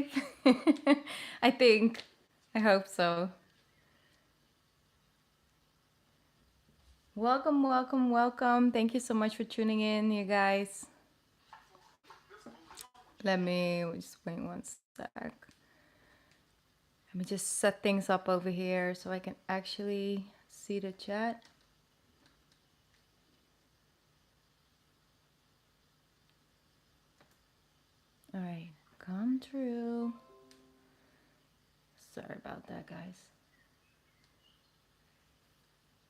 safe. I think. I hope so. Welcome, welcome, welcome. Thank you so much for tuning in, you guys. Let me just wait one sec. Let me just set things up over here so I can actually see the chat. All right, come through. Sorry about that, guys.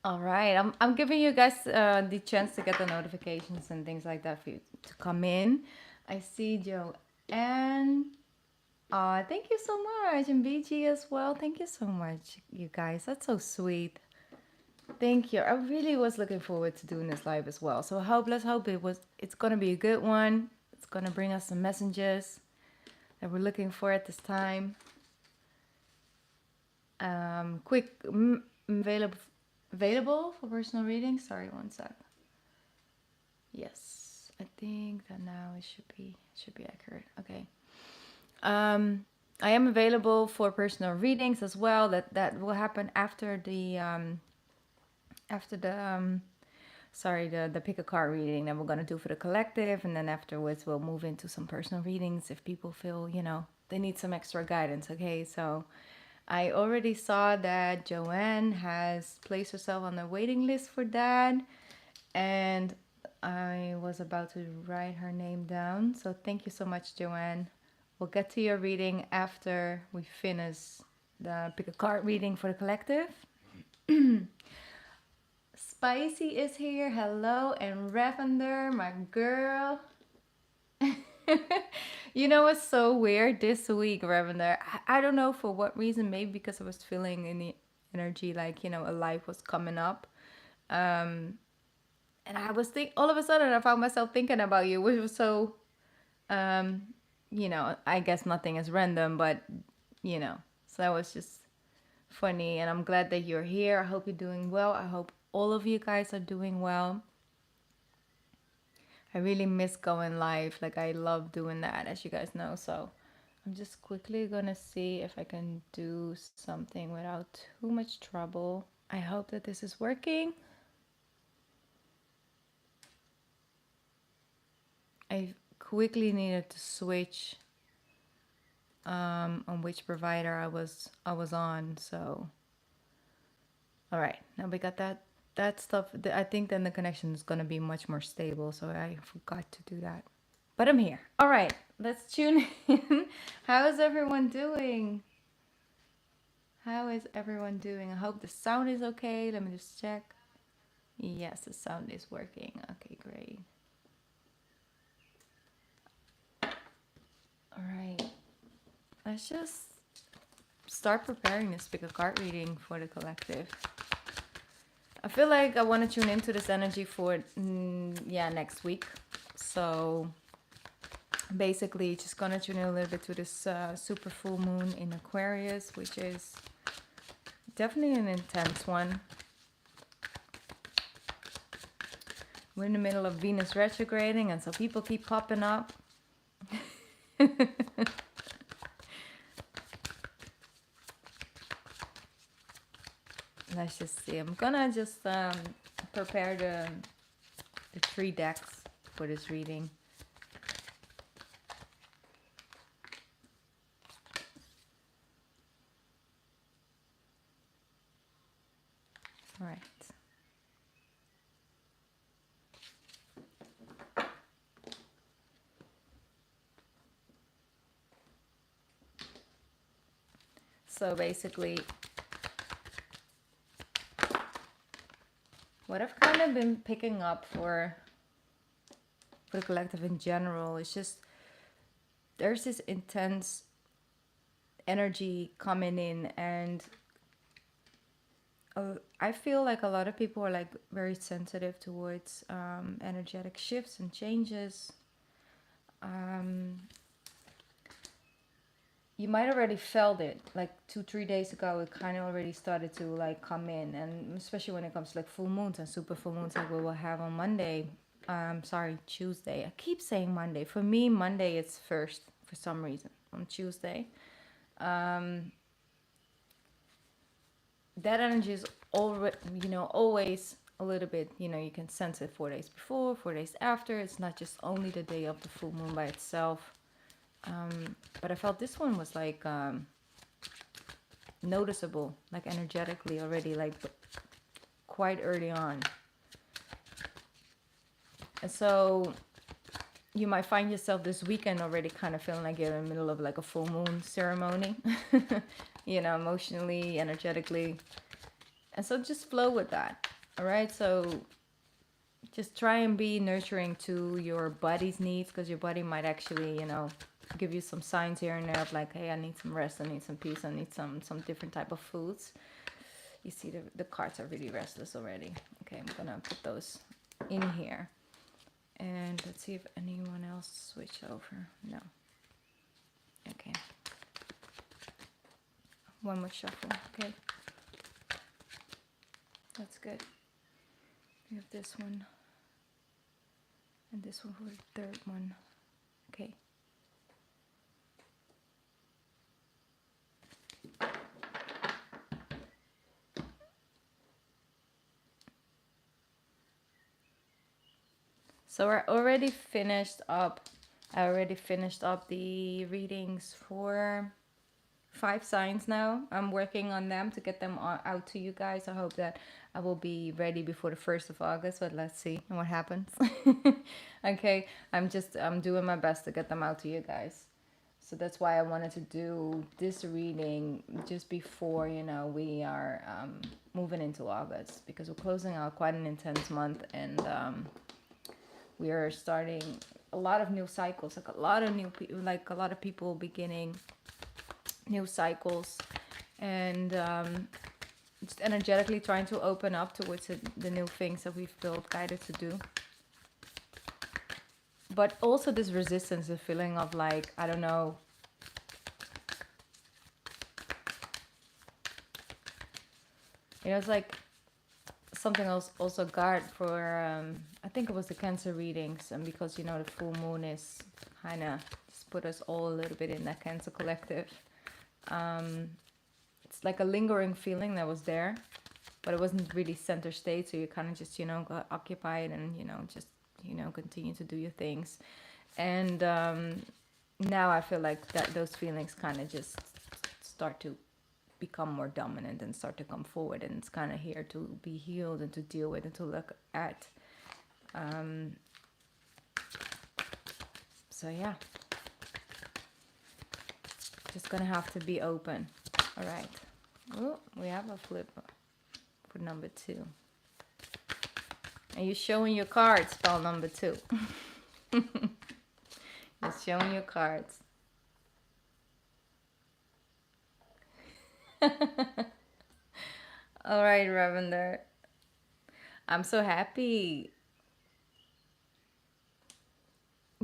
All right, I'm giving you guys the chance to get the notifications and things like that for you to come in. I see Joanne. Thank you so much, and BG as well. Thank you so much, you guys. That's so sweet. Thank you. I really was looking forward to doing this live as well. So let's hope it's gonna be a good one. It's gonna bring us some messages that we're looking for at this time. Quick, available for personal reading. Sorry, one sec. Yes, I think that now it should be accurate. Okay. I am available for personal readings as well. That will happen after the sorry, the pick a card reading that we're gonna do for the collective, and then afterwards we'll move into some personal readings if people feel they need some extra guidance. Okay, so I already saw that Joanne has placed herself on the waiting list for that, and I was about to write her name down. So thank you so much, Joanne. We'll get to your reading after we finish the pick a card reading for the collective. Spicy is here. Hello. And Ravender, my girl. You know what's so weird this week, Ravender? I don't know for what reason. Maybe because I was feeling in the energy like, a life was coming up. And I was all of a sudden I found myself thinking about you, which was so, I guess nothing is random, but, so that was just funny. And I'm glad that you're here. I hope you're doing well. I hope all of you guys are doing well. I really miss going live. Like, I love doing that, as you guys know. So I'm just quickly gonna see if I can do something without too much trouble. I hope that this is working. I quickly needed to switch on which provider I was on. So all right, now we got that stuff. I think then the connection is gonna be much more stable. So I forgot to do that, but I'm here. All right, let's tune in. How is everyone doing? How is everyone doing? I hope the sound is okay. Let me just check. Yes, the sound is working. Okay, great. All right, let's just start preparing this pick a card reading for the collective. I feel like I want to tune into this energy for next week. So basically just gonna tune in a little bit to this super full moon in Aquarius, which is definitely an intense one. We're in the middle of Venus retrograding, and so people keep popping up. Let's just see. I'm gonna just prepare the 3 decks for this reading. All right. So basically, what I've kind of been picking up for the collective in general is just there's this intense energy coming in, and I feel like a lot of people are like very sensitive towards energetic shifts and changes. You might already felt it like 2-3 days ago. It kind of already started to like come in, and especially when it comes to like full moons and super full moons like we will have on Monday. Sorry, Tuesday. I keep saying Monday. For me, Monday is first for some reason. on Tuesday. That energy is already, always a little bit, you can sense it 4 days before, 4 days after. It's not just only the day of the full moon by itself. But I felt this one was like noticeable, like energetically already, like quite early on. And so you might find yourself this weekend already kind of feeling like you're in the middle of like a full moon ceremony, emotionally, energetically. And so just flow with that. All right. So just try and be nurturing to your body's needs, because your body might actually, give you some signs here and there of like, hey, I need some rest, I need some peace, I need some different type of foods. You see the cards are really restless already. Okay, I'm gonna put those in here. And let's see if anyone else switched over. No. Okay. One more shuffle. Okay. That's good. We have this one. And this one for the third one. Okay. So I already finished up the readings for 5 signs now. I'm working on them to get them out to you guys. I hope that I will be ready before the 1st of August, but let's see what happens. Okay, I'm doing my best to get them out to you guys. So that's why I wanted to do this reading just before, we are moving into August, because we're closing out quite an intense month, and we are starting a lot of new cycles, like a lot of people beginning new cycles, and just energetically trying to open up towards the new things that we've felt guided to do. But also this resistance, the feeling of like, I don't know, it's like something else also guard for, I think it was the Cancer readings, and because, the full moon is kind of just put us all a little bit in that Cancer collective. It's like a lingering feeling that was there, but it wasn't really center state, so you kind of just, got occupied and, just, continue to do your things. And now I feel like that those feelings kind of just start to become more dominant and start to come forward, and it's kind of here to be healed and to deal with and to look at. So yeah, just gonna have to be open. All right. Oh, we have a flip for number 2. And you're showing your cards, spell number 2. You're showing your cards. All right, Ravender. I'm so happy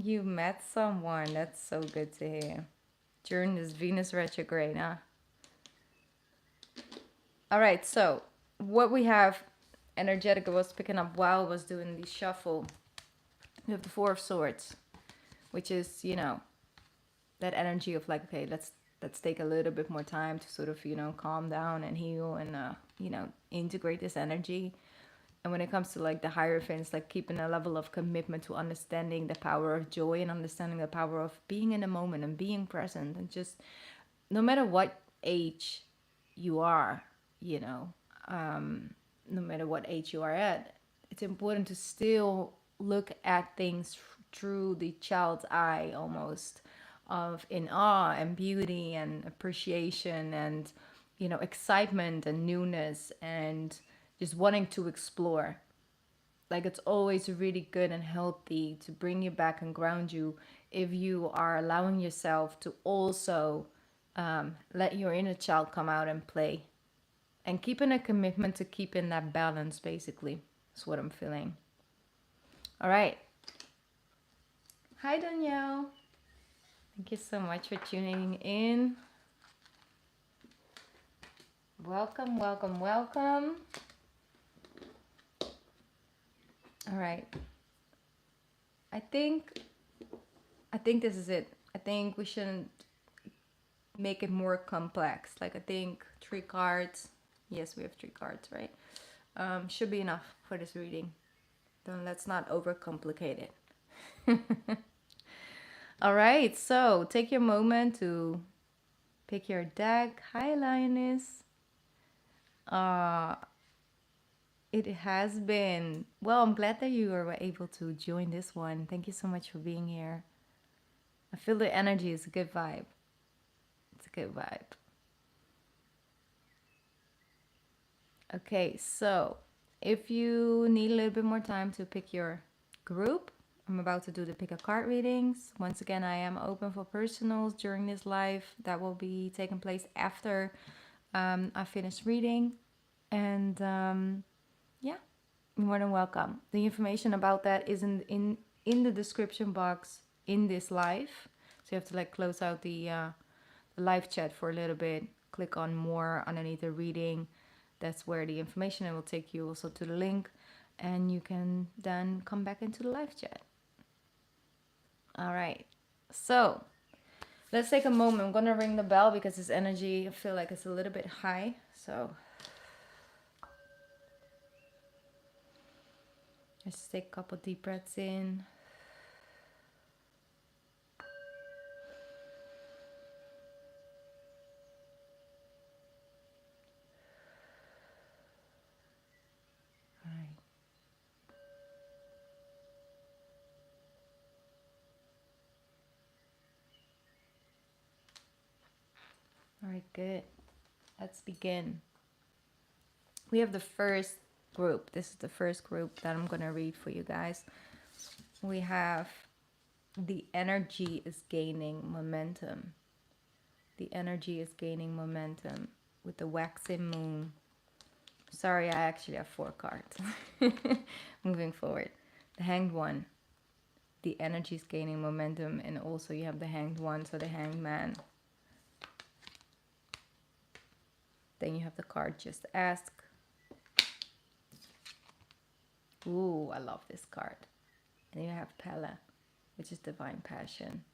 you met someone. That's so good to hear. During this Venus retrograde, huh? All right, so what we have energetic was picking up while I was doing the shuffle. We have the 4 of Swords, which is, that energy of like, okay, let's take a little bit more time to sort of, calm down and heal and, integrate this energy. And when it comes to like the Hierophants, like keeping a level of commitment to understanding the power of joy and understanding the power of being in the moment and being present, and just no matter what age you are, no matter what age you are at, it's important to still look at things through the child's eye, almost, of in awe and beauty and appreciation and, excitement and newness and just wanting to explore. Like, it's always really good and healthy to bring you back and ground you if you are allowing yourself to also let your inner child come out and play. And keeping a commitment to keeping that balance, basically, is what I'm feeling. All right. Hi, Danielle. Thank you so much for tuning in. Welcome, welcome, welcome. All right. I think this is it. I think we shouldn't make it more complex. Like I think 3 cards. Yes, we have 3 cards, right? Should be enough for this reading. Then let's not overcomplicate it. All right, so take your moment to pick your deck. Hi, Lioness. Uh, it has been, well, I'm glad that you were able to join this one. Thank you so much for being here. I feel the energy is a good vibe. It's a good vibe. Okay, so if you need a little bit more time to pick your group, I'm about to do the pick a card readings. Once again, I am open for personals during this live. That will be taking place after I finish reading. And yeah, you're more than welcome. The information about that is in the description box in this live. So you have to like close out the live chat for a little bit. Click on more underneath the reading. That's where the information, it will take you also to the link, and you can then come back into the live chat. All right, so let's take a moment. I'm gonna ring the bell because this energy, I feel like it's a little bit high. So let's take a couple deep breaths in. All right. All right, good. Let's begin. We have the first group. This is the first group that I'm gonna read for you guys. We have the energy is gaining momentum. The energy is gaining momentum with the waxing moon. Sorry, I actually have 4 cards. Moving forward. The hanged one. The energy is gaining momentum, and also you have the hanged one, so the hanged man. Then you have the card just ask. Ooh, I love this card. And you have Pella, which is divine passion.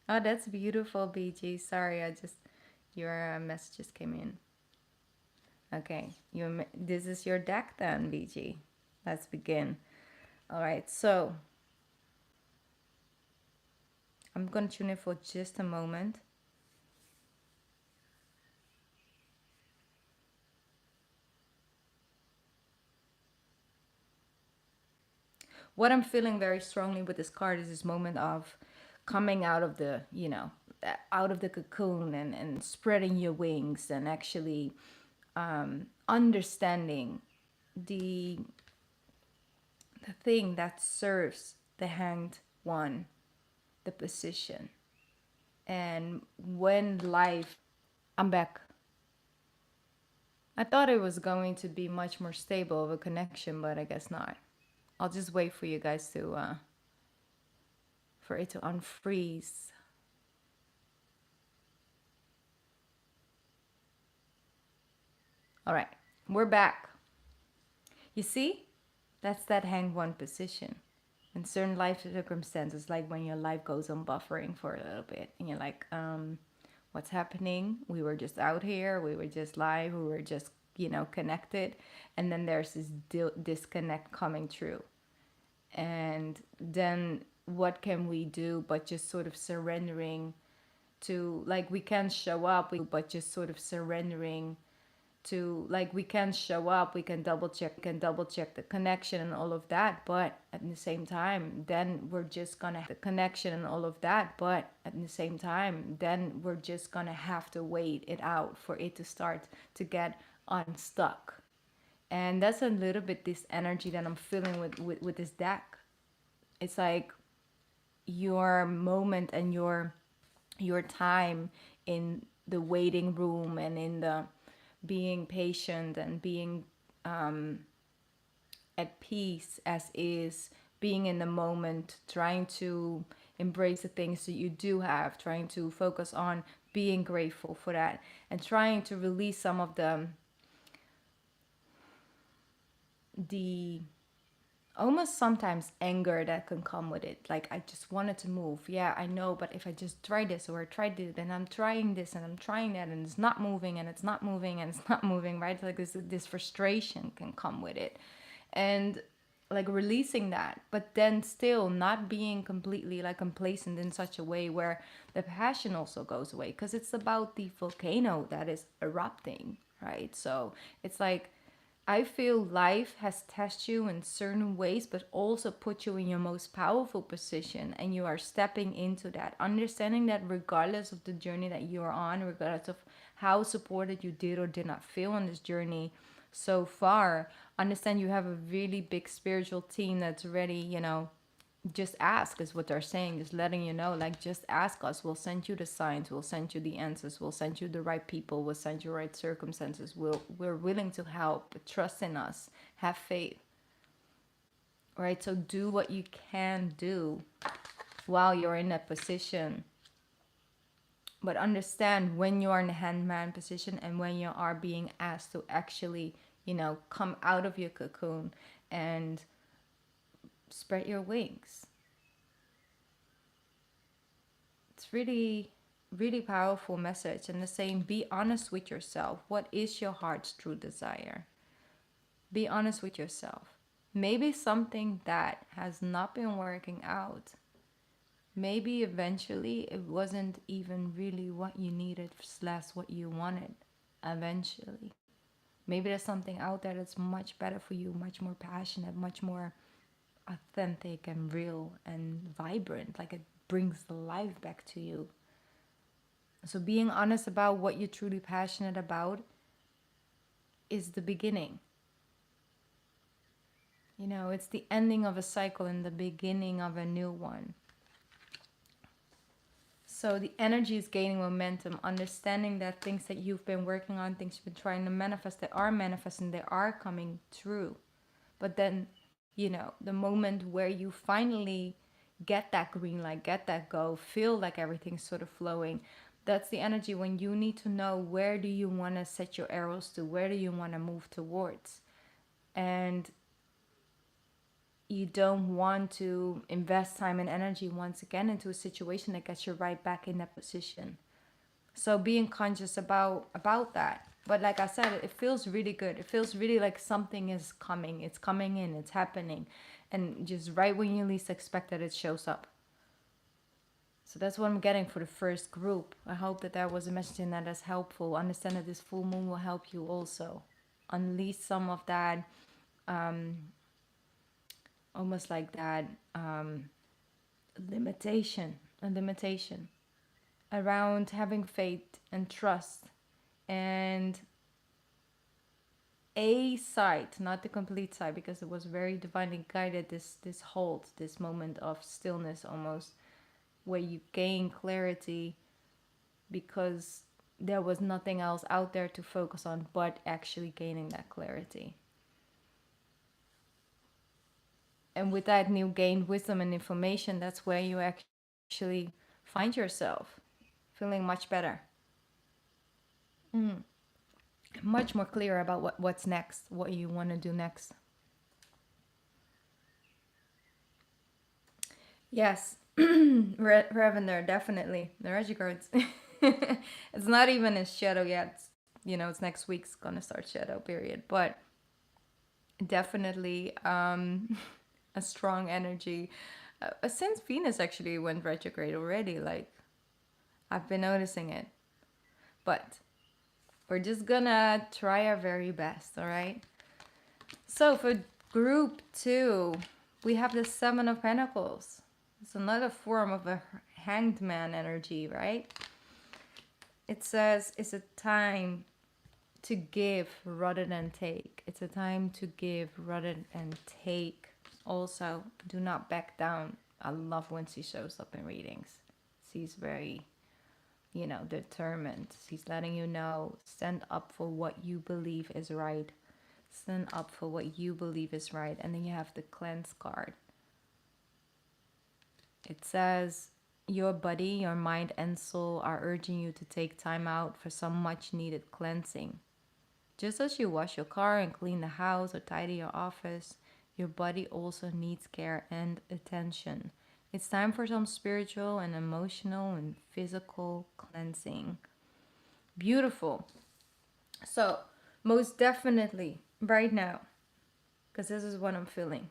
Oh, that's beautiful, BG. Sorry, your messages came in. Okay, this is your deck then, BG. Let's begin. All right, so I'm going to tune in for just a moment. What I'm feeling very strongly with this card is this moment of coming out of the, out of the cocoon and spreading your wings and actually understanding the thing that serves the hanged one, the position. And when life, I'm back. I thought it was going to be much more stable of a connection, but I guess not. I'll just wait for you guys to, for it to unfreeze. All right, we're back. You see, that's that hanged one position. In certain life circumstances, like when your life goes on buffering for a little bit, and you're like, what's happening? We were just out here, we were just live, we were just, connected, and then there's this disconnect coming through. And then what can we do but just sort of surrendering to, like, we can show up, but just sort of surrendering to, like, we can show up, we can double check the connection and all of that, but at the same time then we're just gonna have the connection and all of that, but at the same time then we're just gonna have to wait it out for it to start to get unstuck. And that's a little bit this energy that I'm feeling with this deck. It's like your moment and your time in the waiting room and in the being patient and being at peace as is, being in the moment, trying to embrace the things that you do have, trying to focus on being grateful for that, and trying to release some of the almost sometimes anger that can come with it. Like, I just wanted to move. Yeah, I know, but if I just try this or I tried it and I'm trying this and I'm trying that and it's not moving and it's not moving and it's not moving, right? Like this frustration can come with it. And like releasing that, but then still not being completely like complacent in such a way where the passion also goes away, because it's about the volcano that is erupting, right? So it's like, I feel life has tested you in certain ways, but also put you in your most powerful position. And you are stepping into that, understanding that regardless of the journey that you are on, regardless of how supported you did or did not feel on this journey so far, understand you have a really big spiritual team that's ready, just ask is what they're saying, just letting you know, like, just ask us, we'll send you the signs, we'll send you the answers, we'll send you the right people, we'll send you the right circumstances, we're willing to help, but trust in us, have faith, right? So do what you can do while you're in that position, but understand when you are in the handman position and when you are being asked to actually, come out of your cocoon and spread your wings. It's really, really powerful message. And the saying, be honest with yourself. What is your heart's true desire? Be honest with yourself. Maybe something that has not been working out, maybe eventually it wasn't even really what you needed slash what you wanted eventually. Maybe there's something out there that's much better for you, much more passionate, much more authentic and real and vibrant. Like, it brings the life back to you. So being honest about what you're truly passionate about is the beginning. It's the ending of a cycle and the beginning of a new one. So the energy is gaining momentum, understanding that things that you've been working on, things you've been trying to manifest, they are manifesting, they are coming true. But then, the moment where you finally get that green light, get that go, feel like everything's sort of flowing, that's the energy when you need to know, where do you want to set your arrows to, where do you want to move towards. And you don't want to invest time and energy once again into a situation that gets you right back in that position. So being conscious about that. But like I said, it feels really good. It feels really like something is coming. It's coming in. It's happening. And just right when you least expect it, it shows up. So that's what I'm getting for the first group. I hope that that was a message and that is helpful. Understand that this full moon will help you also unleash some of that, almost like that a limitation around having faith and trust, and a sight, not the complete sight, because it was very divinely guided, this hold, this moment of stillness almost, where you gain clarity because there was nothing else out there to focus on but actually gaining that clarity. And with that new gained wisdom and information, that's where you actually find yourself feeling much better, much more clear about what's next, what you want to do next. Yes, Ravender, definitely. The retrogrades. It's not even a shadow yet. It's next week's gonna start shadow period, but definitely a strong energy. Since Venus actually went retrograde already, like, I've been noticing it. But we're just gonna try our very best, all right? So for group 2, we have the Seven of Pentacles. It's another form of a hanged man energy, right? It says it's a time to give rather than take. It's a time to give rather than take. Also, do not back down. I love when she shows up in readings. She's very, determined. She's letting you know, stand up for what you believe is right. Stand up for what you believe is right. And then you have the cleanse card. It says, your body, your mind, and soul are urging you to take time out for some much needed cleansing. Just as you wash your car and clean the house or tidy your office, Your body also needs care and attention. It's time for some spiritual and emotional and physical cleansing. Beautiful. So, most definitely, right now, because this is what I'm feeling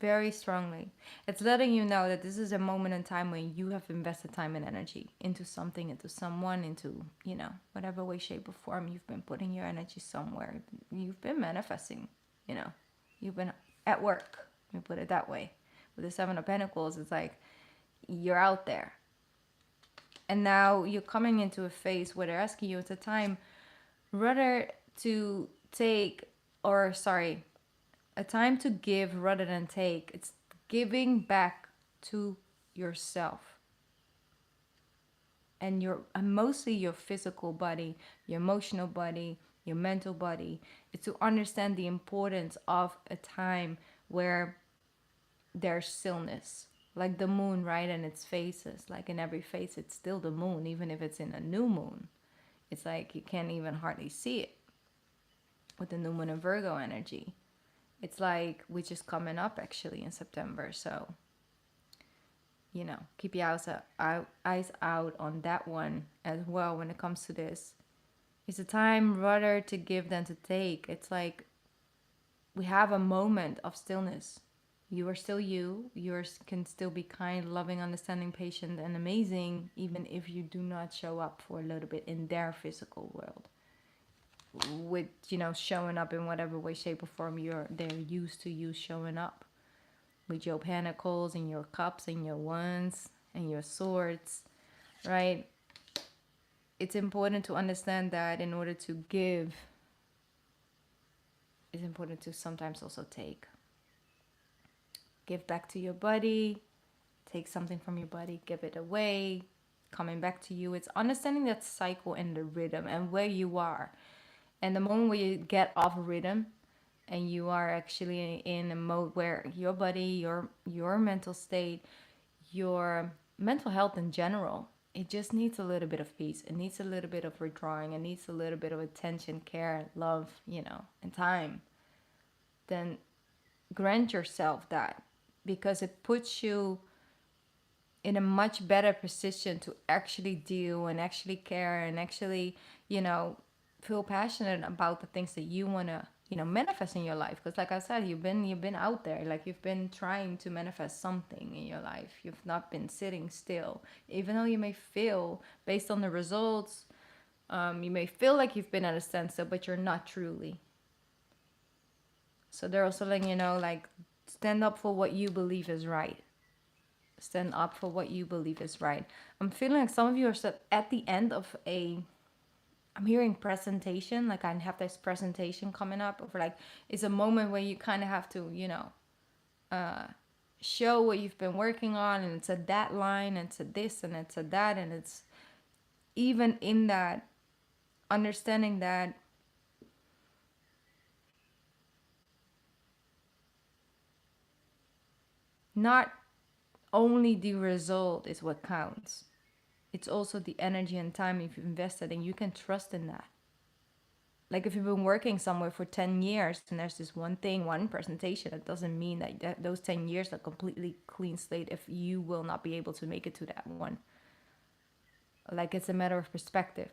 very strongly. It's letting you know that this is a moment in time when you have invested time and energy into something, into someone, into, whatever way, shape, or form you've been putting your energy somewhere. You've been manifesting, you know, you've been at work. Let me put it that way. With the Seven of Pentacles, it's like you're out there. And now you're coming into a phase where they're asking you, it's a time rather to take, or sorry, a time to give rather than take. It's giving back to yourself and mostly your physical body, your emotional body, your mental body. It's to understand the importance of a time where there's stillness, like the moon, right? And its phases, like in every phase it's still the moon, even if it's in a new moon. It's like you can't even hardly see it with the new moon and Virgo energy. It's like which is coming up actually in September. So, keep your eyes out on that one as well when it comes to this. It's a time rather to give than to take. It's like we have a moment of stillness. You are still you. Yours can still be kind, loving, understanding, patient, and amazing, even if you do not show up for a little bit in their physical world. With, showing up in whatever way, shape, or form they're used to you showing up. With your pentacles and your cups and your wands and your swords, right? It's important to understand that in order to give, it's important to sometimes also take. Give back to your body, take something from your body, give it away, coming back to you. It's understanding that cycle and the rhythm and where you are. And the moment where you get off rhythm and you are actually in a mode where your body, your mental state, your mental health in general, it just needs a little bit of peace. It needs a little bit of withdrawing. It needs a little bit of attention, care, love, and time. Then grant yourself that, because it puts you in a much better position to actually deal and actually care and actually, feel passionate about the things that you want to, manifest in your life. Because like I said, you've been out there, like you've been trying to manifest something in your life. You've not been sitting still, even though you may feel based on the results, you may feel like you've been at a standstill, but you're not truly. So they're also letting you know, like, stand up for what you believe is right. Stand up for what you believe is right. I'm feeling like some of you are at the end of I'm hearing presentation, like I have this presentation coming up, or like it's a moment where you kind of have to, show what you've been working on, and it's a that line, and it's a this, and it's a that, and it's even in that understanding that not only the result is what counts. It's also the energy and time you've invested, and you can trust in that. Like if you've been working somewhere for 10 years and there's this one thing, one presentation, it doesn't mean that those 10 years are completely clean slate if you will not be able to make it to that one. Like it's a matter of perspective.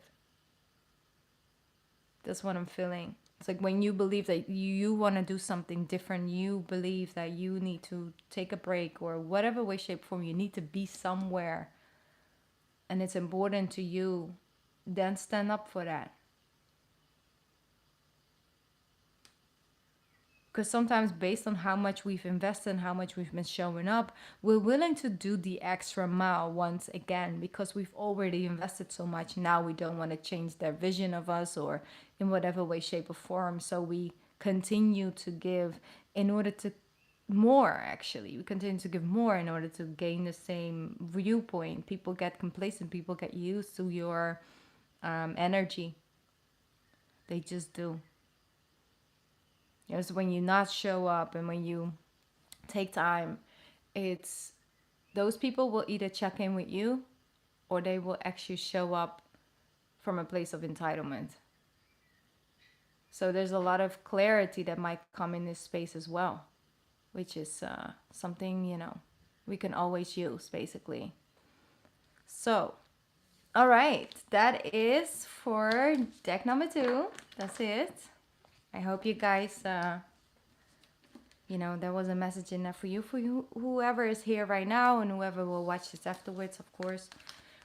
That's what I'm feeling. It's like when you believe that you want to do something different, you believe that you need to take a break or whatever way, shape, form, you need to be somewhere and it's important to you, then stand up for that. Because sometimes based on how much we've invested and how much we've been showing up, we're willing to do the extra mile once again because we've already invested so much. Now we don't want to change their vision of us or in whatever way, shape, or form. So we continue to give in order to more, actually. We continue to give more in order to gain the same viewpoint. People get complacent. People get used to your energy. They just do. It's when you not show up and when you take time, it's those people will either check in with you or they will actually show up from a place of entitlement. So there's a lot of clarity that might come in this space as well, which is something, you know, we can always use basically. So, all right, that is for deck number 2. That's it. I hope you guys, you know, there was a message in there for you, whoever is here right now and whoever will watch this afterwards, of course.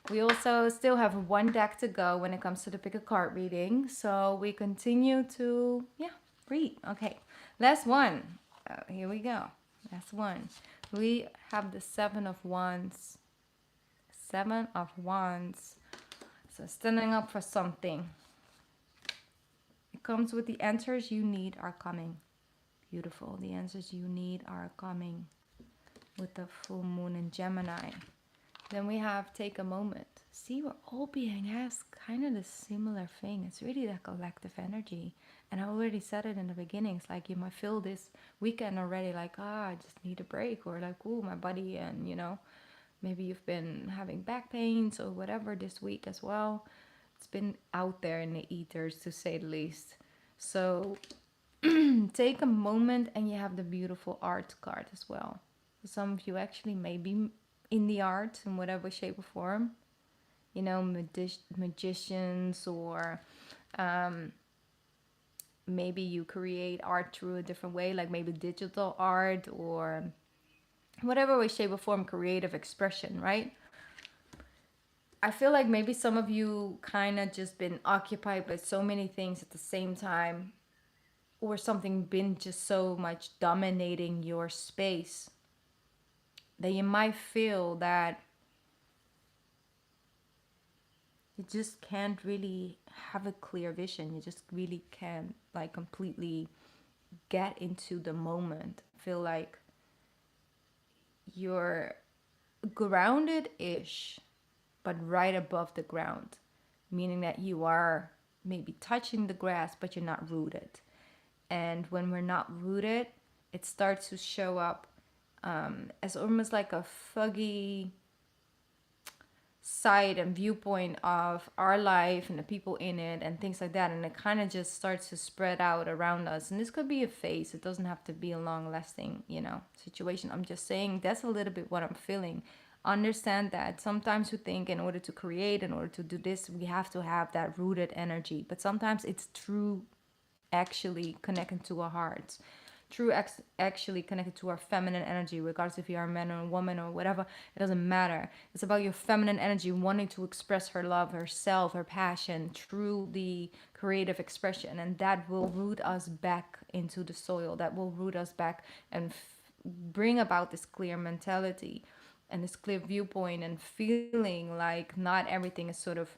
We also still have one deck to go when it comes to the pick a card reading. So we continue to, yeah, read. Okay, last one. Here we go. Last one. We have the 7 of Wands. 7 of Wands. So standing up for something. It comes with the answers you need are coming. Beautiful. The answers you need are coming with the full moon in Gemini. Then we have take a moment. See, we're all being asked kind of the similar thing. It's really that collective energy. And I already said it in the beginning. It's like you might feel this weekend already like, I just need a break. Or like, oh, my body. And, you know, maybe you've been having back pains or whatever this week as well. It's been out there in the ethers, to say the least. So take a moment, and you have the beautiful art card as well. Some of you actually may be in the art in whatever shape or form, you know, magicians, or maybe you create art through a different way, like maybe digital art or whatever way, shape or form, creative expression, right? I feel like maybe some of you kind of just been occupied by so many things at the same time, or something been just so much dominating your space that you might feel that you just can't really have a clear vision. You just really can't like completely get into the moment. Feel like you're grounded-ish, but right above the ground, meaning that you are maybe touching the grass, but you're not rooted. And when we're not rooted, it starts to show up as almost like a foggy side and viewpoint of our life and the people in it and things like that, and it kind of just starts to spread out around us. And this could be a phase. It doesn't have to be a long lasting, you know, situation. I'm just saying that's a little bit what I'm feeling. Understand that sometimes we think in order to create, in order to do this, we have to have that rooted energy, but sometimes it's true, actually connecting to our hearts, actually connected to our feminine energy, regardless if you are a man or a woman or whatever. It doesn't matter. It's about your feminine energy wanting to express her love, herself, her passion through the creative expression, and that will root us back into the soil. That will root us back and bring about this clear mentality and this clear viewpoint, and feeling like not everything is sort of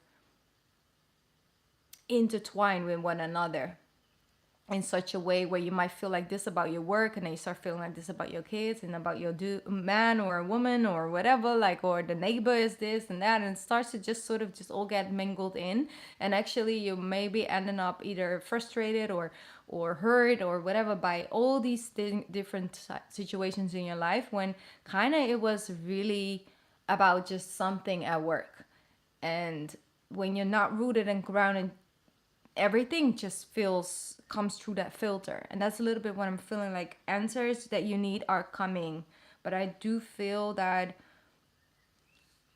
intertwined with one another in such a way where you might feel like this about your work, and then you start feeling like this about your kids and about your man or a woman or whatever, like, or the neighbor is this and that, and it starts to just sort of just all get mingled in. And actually you may be ending up either frustrated or hurt or whatever by all these different situations in your life, when kind of it was really about just something at work. And when you're not rooted and grounded, everything just comes through that filter. And that's a little bit what I'm feeling like. Answers that you need are coming, but I do feel that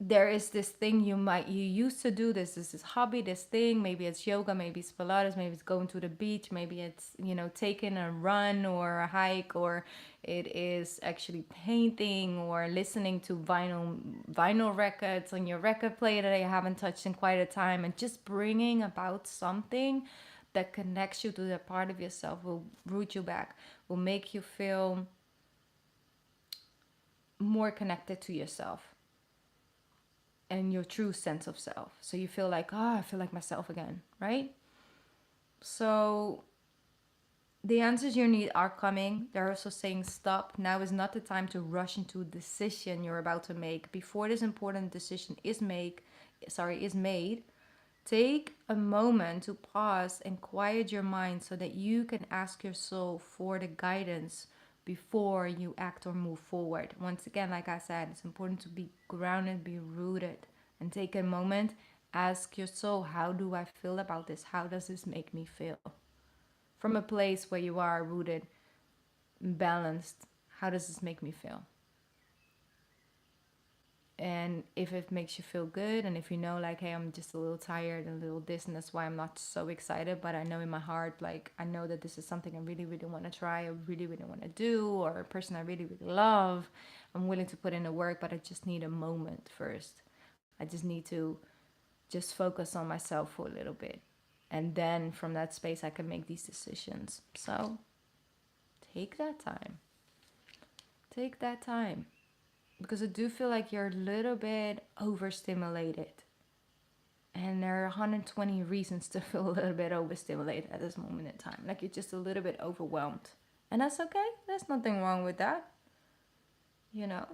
there is this thing you used to do, this hobby, this thing, maybe it's yoga, maybe it's Pilates, maybe it's going to the beach, maybe it's, you know, taking a run or a hike, or it is actually painting or listening to vinyl records on your record player that you haven't touched in quite a time, and just bringing about something that connects you to that part of yourself, will root you back, will make you feel more connected to yourself and your true sense of self. So you feel like, I feel like myself again, right? So the answers you need are coming. They're also saying stop. Now is not the time to rush into a decision you're about to make. Before this important decision is made, take a moment to pause and quiet your mind so that you can ask your soul for the guidance before you act or move forward. Once again, like I said, it's important to be grounded, be rooted, and take a moment ask your soul, how do I feel about this? How does this make me feel? From a place where you are rooted, balanced, how does this make me feel? And if it makes you feel good, and if you know, like, hey, I'm just a little tired and a little this, and that's why I'm not so excited, but I know in my heart, like, I know that this is something I really, really want to try, I really, really want to do, or a person I really, really love, I'm willing to put in the work, but I just need a moment first. I just need to just focus on myself for a little bit. And then from that space, I can make these decisions. So take that time. Take that time. Because I do feel like you're a little bit overstimulated. And there are 120 reasons to feel a little bit overstimulated at this moment in time. Like you're just a little bit overwhelmed. And that's okay. There's nothing wrong with that. You know?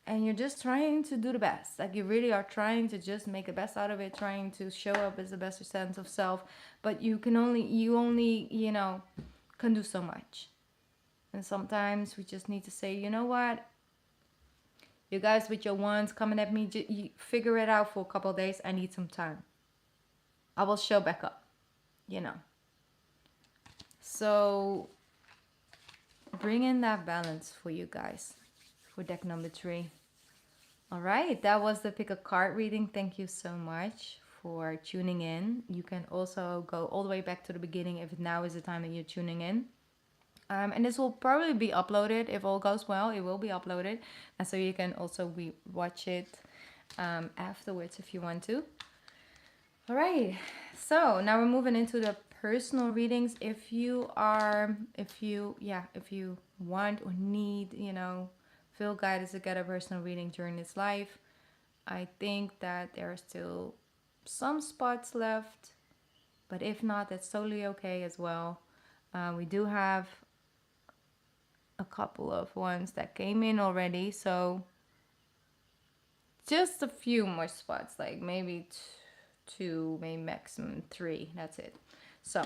And you're just trying to do the best. Like you really are trying to just make the best out of it, trying to show up as the best sense of self. But you only, you know, can do so much. And sometimes we just need to say, you know what? You guys with your ones coming at me, you figure it out for a couple of days. I need some time. I will show back up, you know. So bring in that balance for you guys for deck number 3. All right, that was the pick a card reading. Thank you so much for tuning in. You can also go all the way back to the beginning if now is the time that you're tuning in. And this will probably be uploaded if all goes well. It will be uploaded, and so you can also watch it afterwards if you want to. All right, so now we're moving into the personal readings. If you want or need, you know, feel guided to get a personal reading during this life, I think that there are still some spots left, but if not, that's totally okay as well. We do have a couple of ones that came in already, so just a few more spots, like maybe 2, maybe maximum 3. That's it. So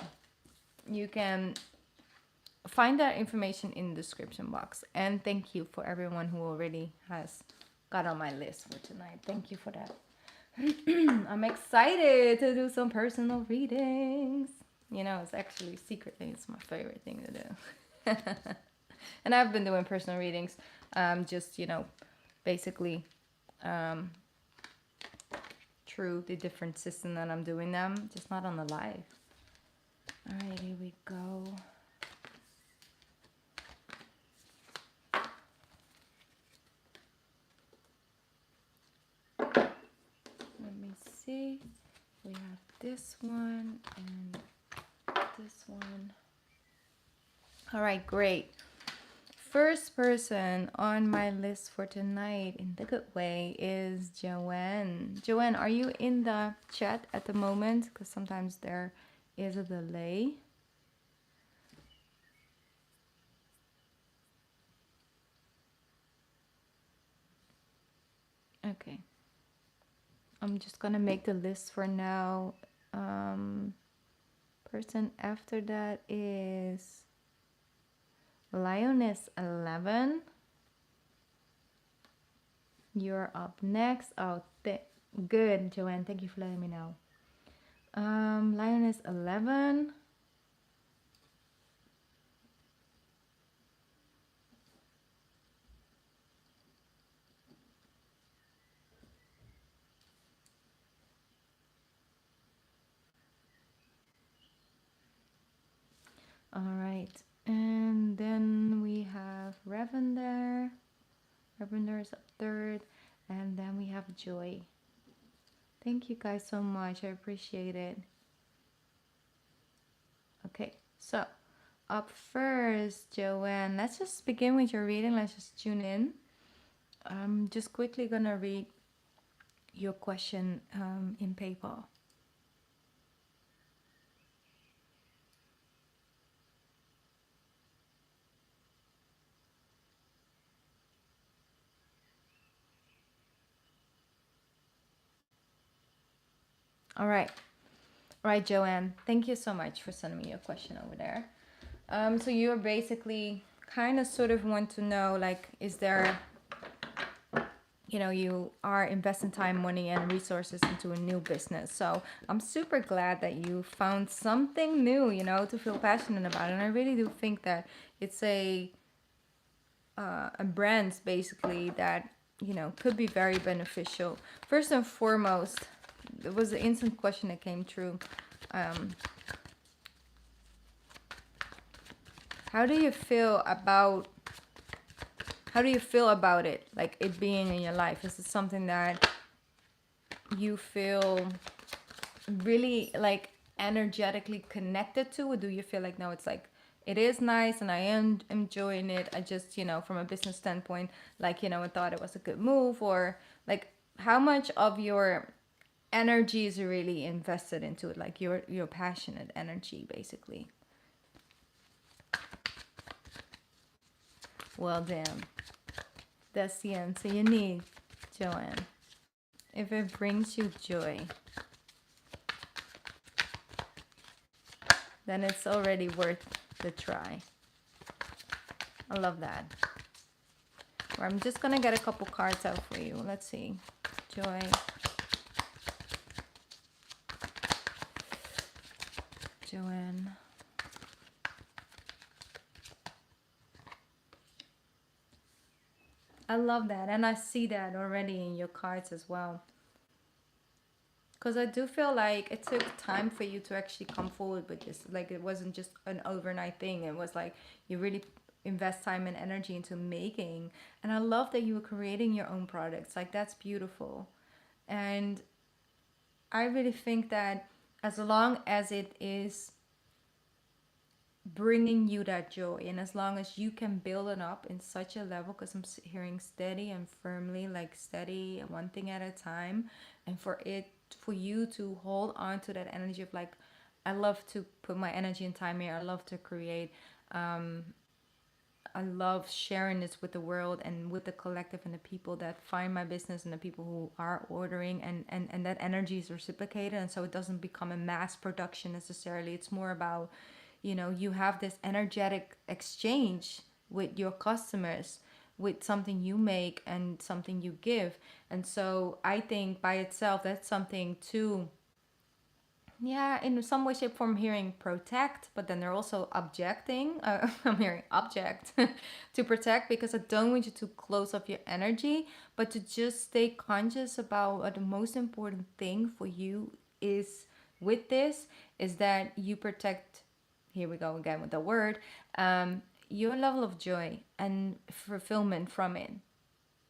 you can find that information in the description box. And thank you for everyone who already has got on my list for tonight. Thank you for that. I'm excited to do some personal readings. You know, it's actually secretly it's my favorite thing to do. And I've been doing personal readings, just, you know, basically through the different system that I'm doing them, just not on the live. All right, here we go. Let me see. We have this one and this one. All right, great. First person on my list for tonight in the good way is Joanne. Joanne, are you in the chat at the moment? Because sometimes there is a delay. Okay. I'm just gonna make the list for now. Person after that is Lioness 11. You're up next. Oh, good, Joanne. Thank you for letting me know. Lioness 11. All right. And then we have Ravender. Ravender is up third. And then we have Joy. Thank you guys so much. I appreciate it. Okay, so up first, Joanne. Let's just begin with your reading. Let's just tune in. I'm just quickly gonna read your question in PayPal. All right. All right, Joanne. Thank you so much for sending me your question over there. So you're basically kind of sort of want to know, like, is there you know, you are investing time, money, and resources into a new business. So I'm super glad that you found something new, you know, to feel passionate about. And I really do think that it's a brand basically that, you know, could be very beneficial. First and foremost, there was an instant question that came through. Um, how do you feel about it, like it being in your life? Is it something that you feel really like energetically connected to, or do you feel like, no, it's like it is nice and I am enjoying it, I just, you know, from a business standpoint, like, you know, I thought it was a good move? Or like, how much of your energy is really invested into it, like your passionate energy basically? Well, damn, that's the answer you need, Joanne. If it brings you joy, then it's already worth the try. I love that. Or I'm just gonna get a couple cards out for you. Let's see. Joy. Joanne. I love that. And I see that already in your cards as well. Because I do feel like it took time for you to actually come forward with this. Like, it wasn't just an overnight thing. It was like you really invest time and energy into making. And I love that you were creating your own products. Like, that's beautiful. And I really think that as long as it is bringing you that joy, and as long as you can build it up in such a level, because I'm hearing steady and firmly, like steady, one thing at a time, and for you to hold on to that energy of like, I love to put my energy and time here, I love to create, I love sharing this with the world and with the collective and the people that find my business and the people who are ordering, and that energy is reciprocated, and so it doesn't become a mass production necessarily. It's more about, you know, you have this energetic exchange with your customers, with something you make and something you give. And so I think by itself that's something to, yeah, in some way, shape, form, hearing protect, but then they're also objecting. I'm hearing object to protect, because I don't want you to close off your energy, but to just stay conscious about what the most important thing for you is with this is that you protect. Here we go again with the word. Your level of joy and fulfillment from it.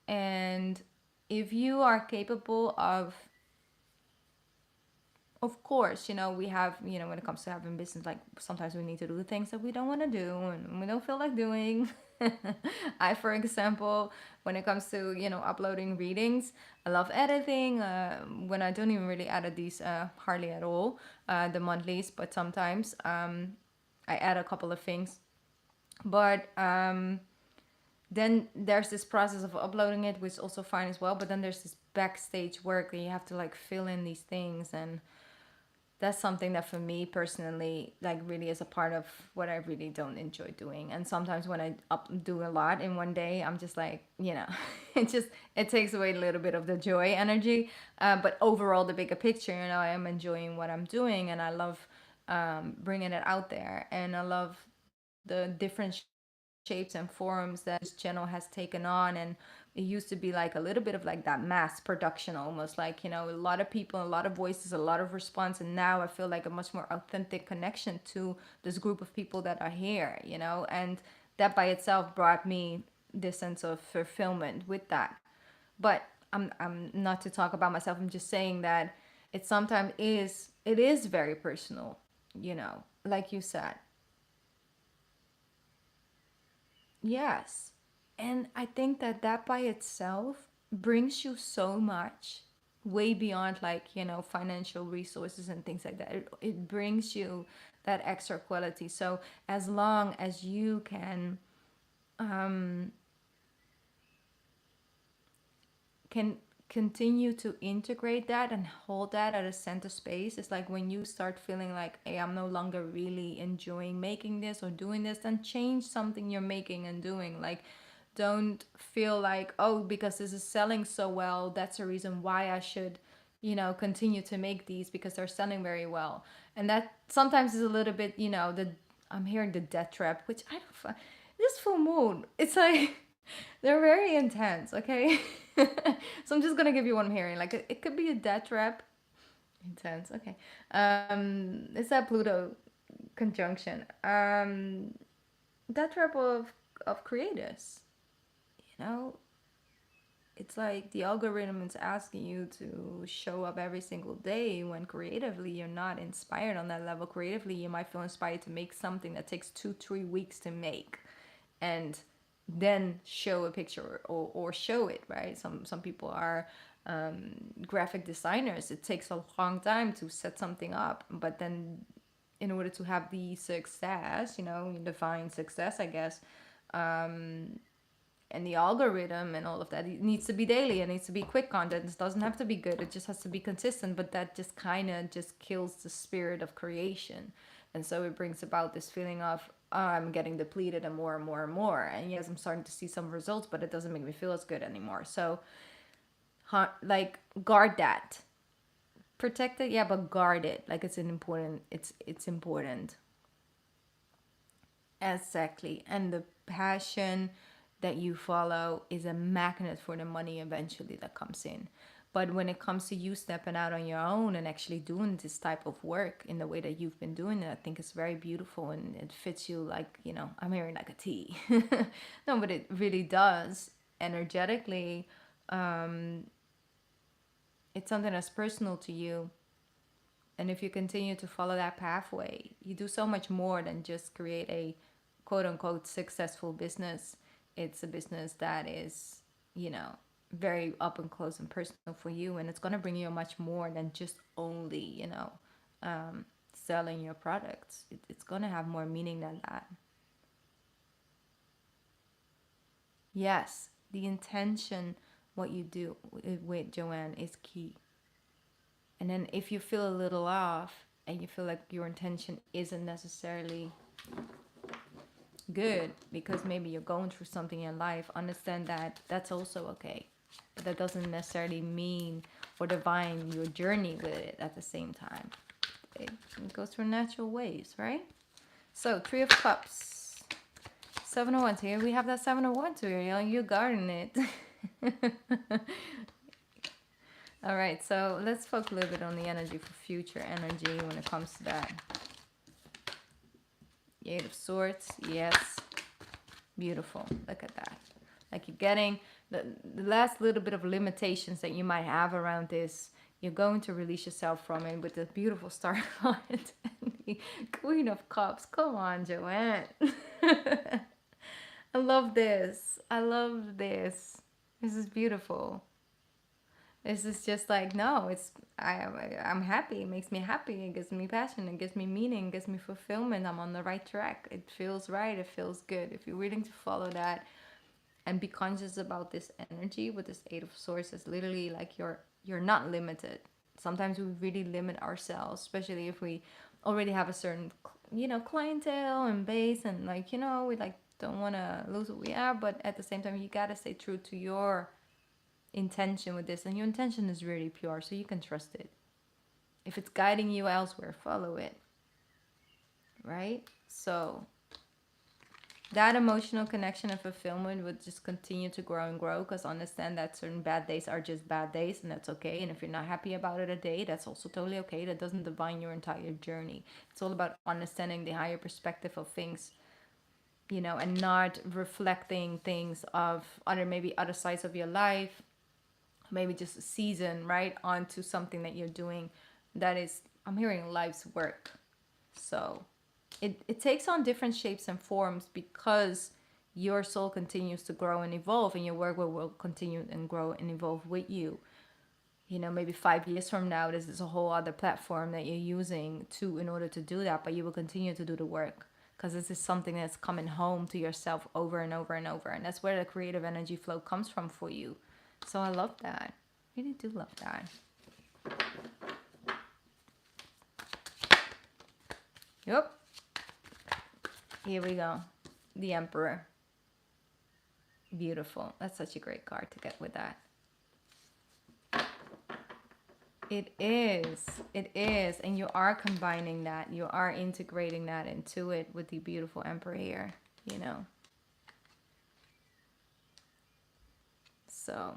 And if you are capable of course, you know, we have, you know, when it comes to having business, like sometimes we need to do the things that we don't want to do and we don't feel like doing. I, for example, when it comes to, you know, uploading readings, I love editing. When I don't even really edit these hardly at all, the monthlies, but sometimes I add a couple of things. But then there's this process of uploading it, which is also fine as well. But then there's this backstage work that you have to like fill in these things, and that's something that for me personally, like, really is a part of what I really don't enjoy doing. And sometimes when I do a lot in one day, I'm just like, you know, it takes away a little bit of the joy energy. But overall, the bigger picture, you know, I am enjoying what I'm doing, and I love bringing it out there, and I love the different shapes and forms that this channel has taken on. And it used to be like a little bit of like that mass production, almost like, you know, a lot of people, a lot of voices, a lot of response. And now I feel like a much more authentic connection to this group of people that are here, you know. And that by itself brought me this sense of fulfillment with that. But I'm not to talk about myself, I'm just saying that it is very personal, you know, like you said. Yes. And I think that that by itself brings you so much, way beyond, like, you know, financial resources and things like that. It brings you that extra quality. So as long as you can continue to integrate that and hold that at a center space, it's like when you start feeling like, hey, I'm no longer really enjoying making this or doing this, then change something you're making and doing. Like, Don't feel like, oh, because this is selling so well, that's the reason why I should, continue to make these because they're selling very well. And that sometimes is a little bit, I'm hearing the death trap, which I don't find. This full moon, it's like they're very intense, okay? So I'm just gonna give you what I'm hearing. Like it could be a death trap. Intense, okay. It's that Pluto conjunction. Death trap of creators. You know, it's like the algorithm is asking you to show up every single day when creatively you're not inspired on that level. Creatively, you might feel inspired to make something that takes 2-3 weeks to make, and then show a picture or show it, right? Some people are graphic designers. It takes a long time to set something up, but then in order to have the success, define success, I guess, and the algorithm and all of that, it needs to be daily. It needs to be quick content. It doesn't have to be good. It just has to be consistent. But that just kind of just kills the spirit of creation. And so it brings about this feeling of, oh, I'm getting depleted and more and more and more. And yes, I'm starting to see some results, but it doesn't make me feel as good anymore. So, like, guard that. Protect it, yeah, but guard it. Like it's important. It's important. Exactly. And the passion that you follow is a magnet for the money eventually that comes in. But when it comes to you stepping out on your own and actually doing this type of work in the way that you've been doing it, I think it's very beautiful and it fits you like, I'm hearing like a T. No, but it really does. Energetically, it's something that's personal to you. And if you continue to follow that pathway, you do so much more than just create a quote unquote successful business. It's a business that is, very up and close and personal for you. And it's going to bring you much more than just only, selling your products. It's going to have more meaning than that. Yes, the intention, what you do with Joanne, is key. And then if you feel a little off and you feel like your intention isn't necessarily good because maybe you're going through something in life, understand that that's also okay. But that doesn't necessarily mean or define your journey with it at the same time. It goes through natural ways, right? So, Three of Cups. 7 of Wands. Here we have that 7 of Wands here. You're guarding it. All right, so let's focus a little bit on the energy for future energy when it comes to that. 8 of Swords, yes. Beautiful, look at that. Like you're getting the last little bit of limitations that you might have around this. You're going to release yourself from it with the beautiful star card and the Queen of Cups. Come on, Joanne. I love this. I love this. This is beautiful. This is just like, no, I'm happy. It makes me happy. It gives me passion. It gives me meaning. It gives me fulfillment. I'm on the right track. It feels right. It feels good. If you're willing to follow that and be conscious about this energy with this 8 of Swords, it's literally like you're not limited. Sometimes we really limit ourselves, especially if we already have a certain, clientele and base, and like, we like don't want to lose what we have, but at the same time, you gotta stay true to your intention with this, and your intention is really pure, so you can trust it. If it's guiding you elsewhere, follow it, right? So that emotional connection and fulfillment would just continue to grow and grow, because understand that certain bad days are just bad days, and that's okay. And if you're not happy about it a day, that's also totally okay. That doesn't define your entire journey. It's all about understanding the higher perspective of things, and not reflecting things of maybe other sides of your life, maybe just a season, right, onto something that you're doing that is, I'm hearing, life's work. So it takes on different shapes and forms because your soul continues to grow and evolve, and your work will continue and grow and evolve with you. Maybe 5 years from now, this is a whole other platform that you're using in order to do that, but you will continue to do the work because this is something that's coming home to yourself over and over and over. And that's where the creative energy flow comes from for you. So I love that. I really do love that. Yep. Here we go. The Emperor. Beautiful. That's such a great card to get with that. It is. It is. And you are combining that. You are integrating that into it with the beautiful Emperor here, you know. So,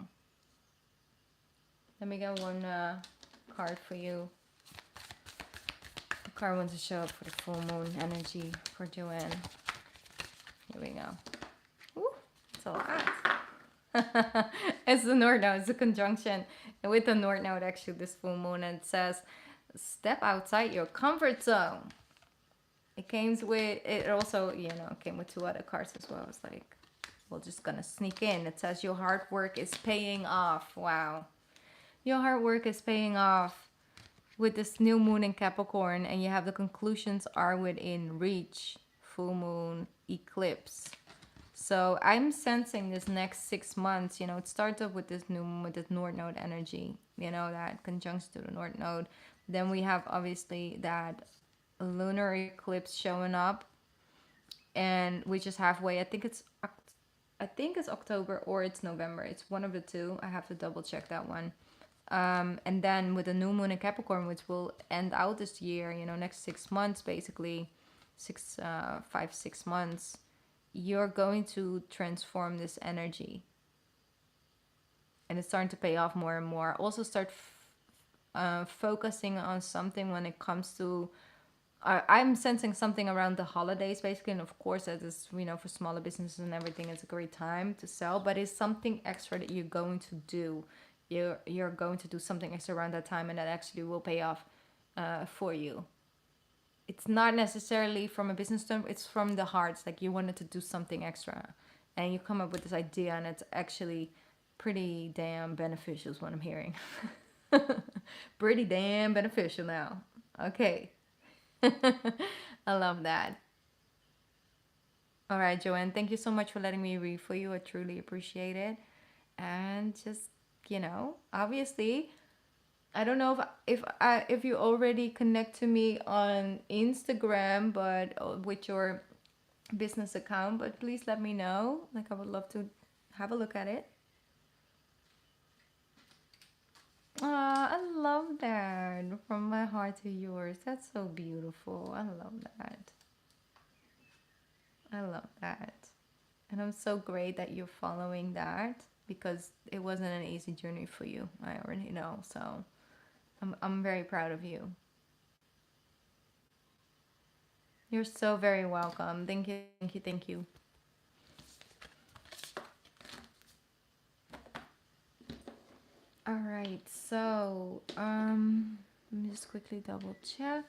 let me get one card for you. The card wants to show up for the full moon energy for Joanne. Here we go. Ooh, it's a lot. It's the North Node. It's a conjunction with the North Node, actually, this full moon. And it says, step outside your comfort zone. It came with, it also, you know, came with 2 other cards as well. It's like, we're just gonna sneak in. It says your hard work is paying off. Wow. Your hard work is paying off with this new moon in Capricorn, and you have the conclusions are within reach. Full moon, eclipse. So I'm sensing this next 6 months, you know, it starts off with this new moon, with this North Node energy, you know, that conjunction to the North Node. Then we have obviously that lunar eclipse showing up, and which is halfway. I think it's October or it's November. It's one of the two. I have to double check that one. And then with the new moon in Capricorn, which will end out this year, you know, next 6 months, basically 5-6 months, you're going to transform this energy, and it's starting to pay off more and more. Also start focusing on something when it comes to I'm sensing something around the holidays, basically, and of course, that is, you know, for smaller businesses and everything, it's a great time to sell. But it's something extra that you're going to do. You're going to do something extra around that time, and that actually will pay off for you. It's not necessarily from a business term; it's from the heart. It's like you wanted to do something extra, and you come up with this idea, and it's actually pretty damn beneficial. Is what I'm hearing. Pretty damn beneficial now. Okay. I love that. All right, Joanne, thank you so much for letting me read for you. I truly appreciate it. And just, you know, obviously, I don't know if you already connect to me on Instagram, but with your business account, but please let me know. Like, I would love to have a look at it. I love that. From my heart to yours. That's so beautiful. I love that. I love that. And I'm so great that you're following that, because it wasn't an easy journey for you. I already know. So I'm very proud of you. You're so very welcome. Thank you. Thank you. Thank you. All right. So, let me just quickly double check.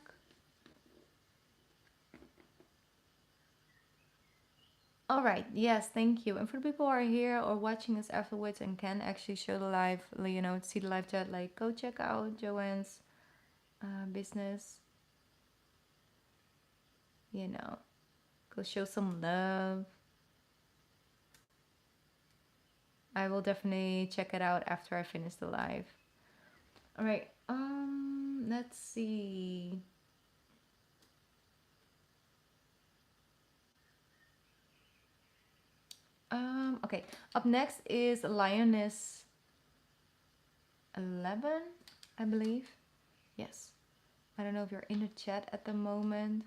All right. Yes, thank you. And for the people who are here or watching us afterwards and can actually show the live, you know, see the live chat, like, go check out Joanne's business. You know, go show some love. I will definitely check it out after I finish the live. All right. Let's see. Okay. Up next is Lioness 11, I believe. Yes. I don't know if you're in the chat at the moment.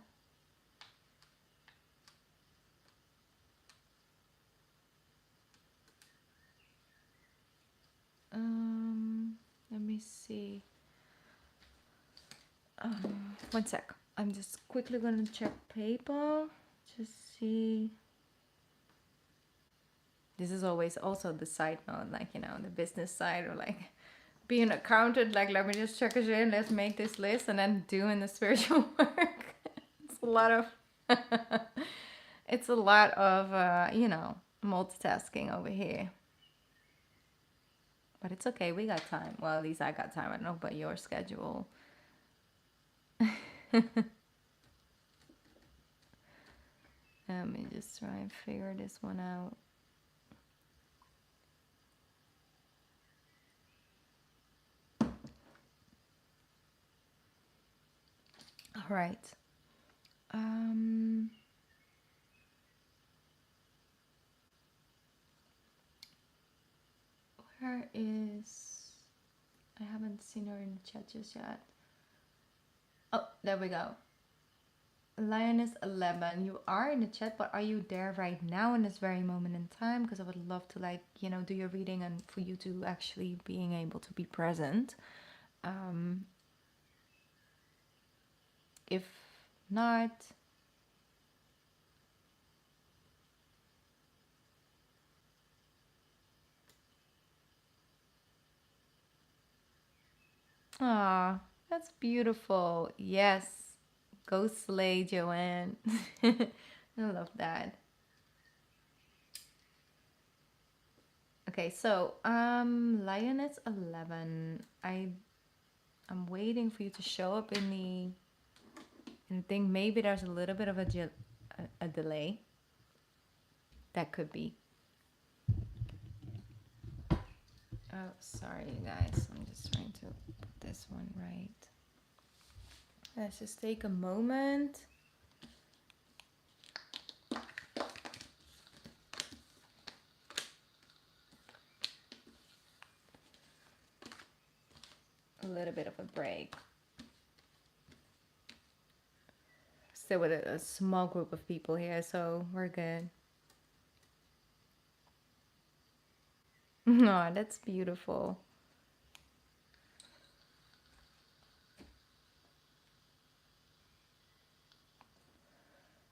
Let me see. 1 sec. I'm just quickly gonna check PayPal. Just see. This is always also the side note, like, you know, the business side, or like being an accountant, like, let me just check it in, let's make this list, and then doing the spiritual work. It's a lot of it's a lot of you know, multitasking over here. But it's okay, we got time. Well, at least I got time. I don't know about your schedule. Let me just try and figure this one out. All right. Where is... I haven't seen her in the chat just yet. Oh, there we go. Lioness 11, you are in the chat, but are you there right now in this very moment in time? Because I would love to, like, you know, do your reading and for you to actually being able to be present. If not, ah, that's beautiful. Yes, go slay, Joanne. I love that. Okay, so Lioness 11. I'm waiting for you to show up in the thing. Maybe there's a little bit of a delay. That could be. Oh, sorry, you guys. I'm just trying to put this one right. Let's just take a moment. A little bit of a break. Still with a small group of people here, so we're good. Oh, that's beautiful.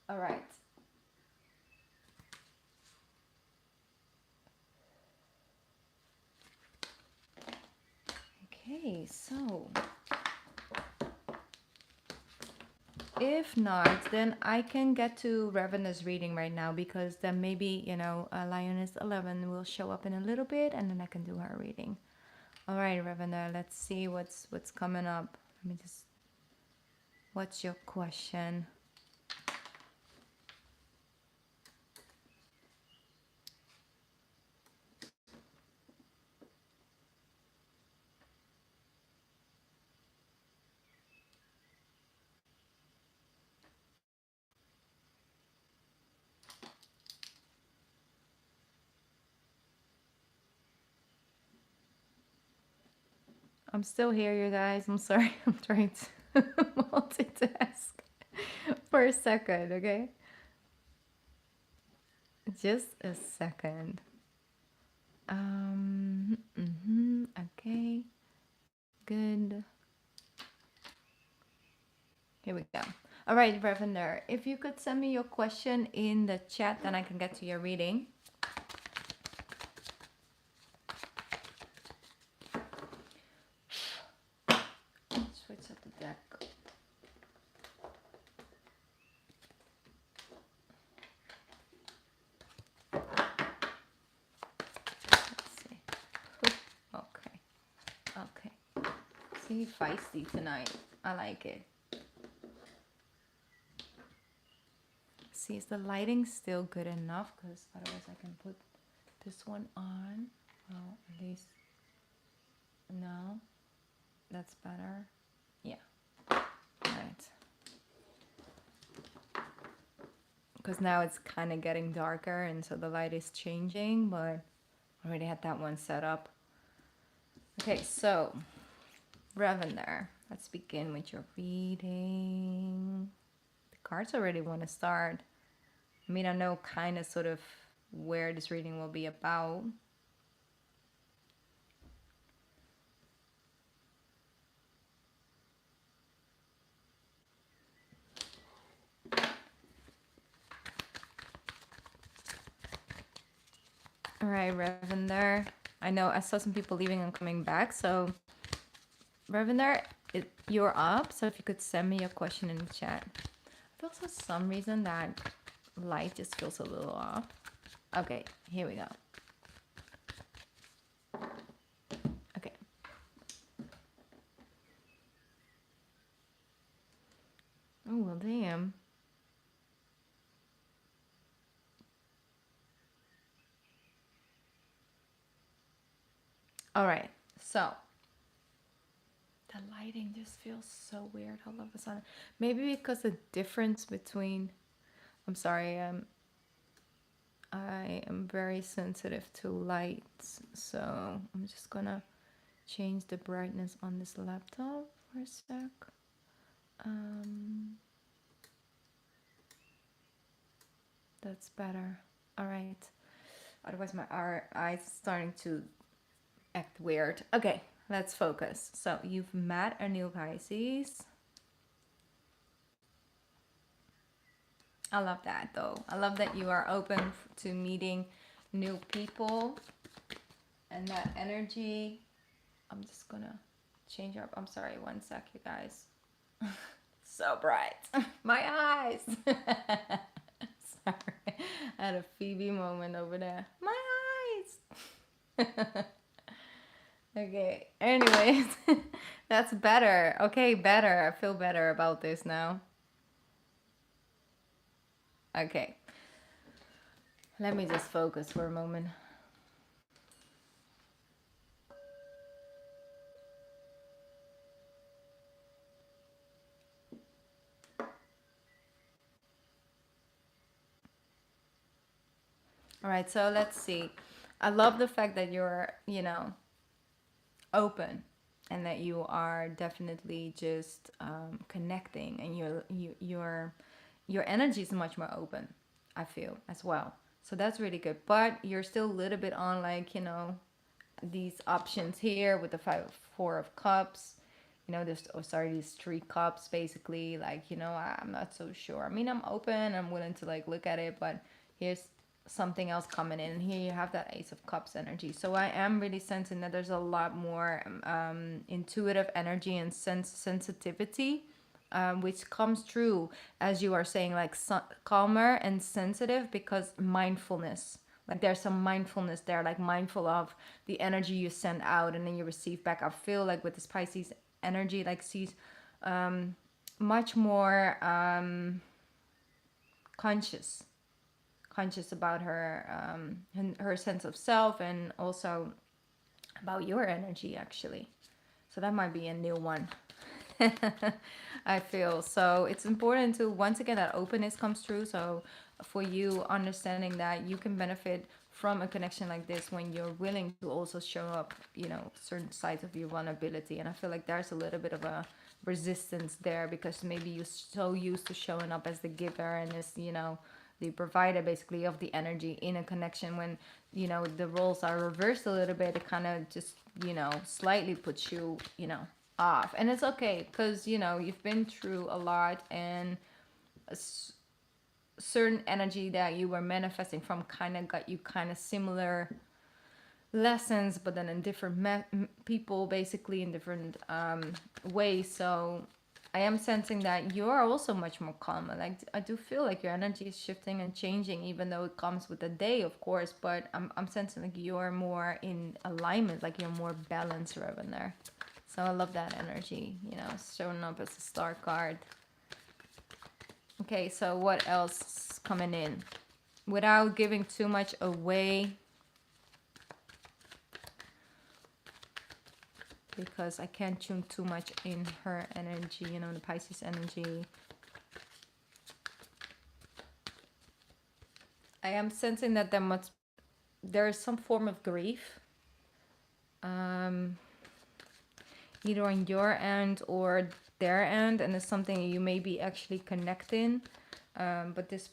All right. Okay, so if not, then I can get to Ravenous reading right now, because then maybe, you know, Lioness 11 will show up in a little bit and then I can do her reading. All right, Ravener, let's see what's coming up. Let me just... What's your question? I'm still here, you guys. I'm sorry. I'm trying to multitask for a second, okay? Just a second. Okay. Good. Here we go. All right, Ravender, if you could send me your question in the chat, then I can get to your reading. Switch up the deck. Let's see. Okay. Okay. See, feisty tonight. I like it. See, is the lighting still good enough? Because otherwise I can put this one on. Well, at least... No. That's better. Yeah. All right. Because now it's kind of getting darker and so the light is changing, but I already had that one set up. Okay, so Ravender, let's begin with your reading. The cards already want to start. I mean, I know kind of sort of where this reading will be about. All right, Ravender. I know I saw some people leaving and coming back, so Ravender, you're up. So if you could send me your question in the chat. I feel for some reason that light just feels a little off. Okay, here we go. Okay. Oh, well, damn. All right, so the lighting just feels so weird all of a sudden. Maybe because the difference between... I'm sorry, I am very sensitive to lights, so I'm just gonna change the brightness on this laptop for a sec. That's better. All right. Otherwise, my eyes starting to act weird. Okay, let's focus. So you've met a new Pisces. I love that though. I love that you are open to meeting new people and that energy. I'm just gonna change up. I'm sorry, one sec, you guys. So bright. My eyes. Sorry. I had a Phoebe moment over there. My eyes. Okay. Anyways, that's better. Okay, better. I feel better about this now. Okay. Let me just focus for a moment. All right, so let's see. I love the fact that you're, open and that you are definitely just connecting, and your energy is much more open, I feel, as well. So that's really good. But you're still a little bit on, like, these options here with the four of cups. There's, oh, sorry, these three cups, basically. Like, I'm not so sure. I mean, I'm open, I'm willing to, like, look at it, but here's something else coming in. And here you have that Ace of Cups energy. So I am really sensing that there's a lot more intuitive energy and sensitivity, which comes through, as you are saying, like calmer and sensitive, because mindfulness. Like, there's some mindfulness there, like mindful of the energy you send out and then you receive back. I feel like with this Pisces energy, like, she's much more conscious about her sense of self, and also about your energy, actually. So that might be a new one. I feel so it's important to, once again, that openness comes through. So for you, understanding that you can benefit from a connection like this when you're willing to also show up, certain sides of your vulnerability. And I feel like there's a little bit of a resistance there, because maybe you're so used to showing up as the giver and as, the provider, basically, of the energy in a connection. When the roles are reversed a little bit, it kind of just slightly puts you off. And it's okay, because you've been through a lot, and a certain energy that you were manifesting from kind of got you kind of similar lessons, but then in different people, basically, in different ways. So I am sensing that you are also much more calm. Like, I do feel like your energy is shifting and changing, even though it comes with the day, of course. But I'm sensing like you're more in alignment, like you're more balanced, Revan, there. So I love that energy, showing up as a star card. Okay, so what else is coming in? Without giving too much away, because I can't tune too much in her energy, the Pisces energy. I am sensing that there is some form of grief, either on your end or their end, and it's something you may be actually connecting, but there's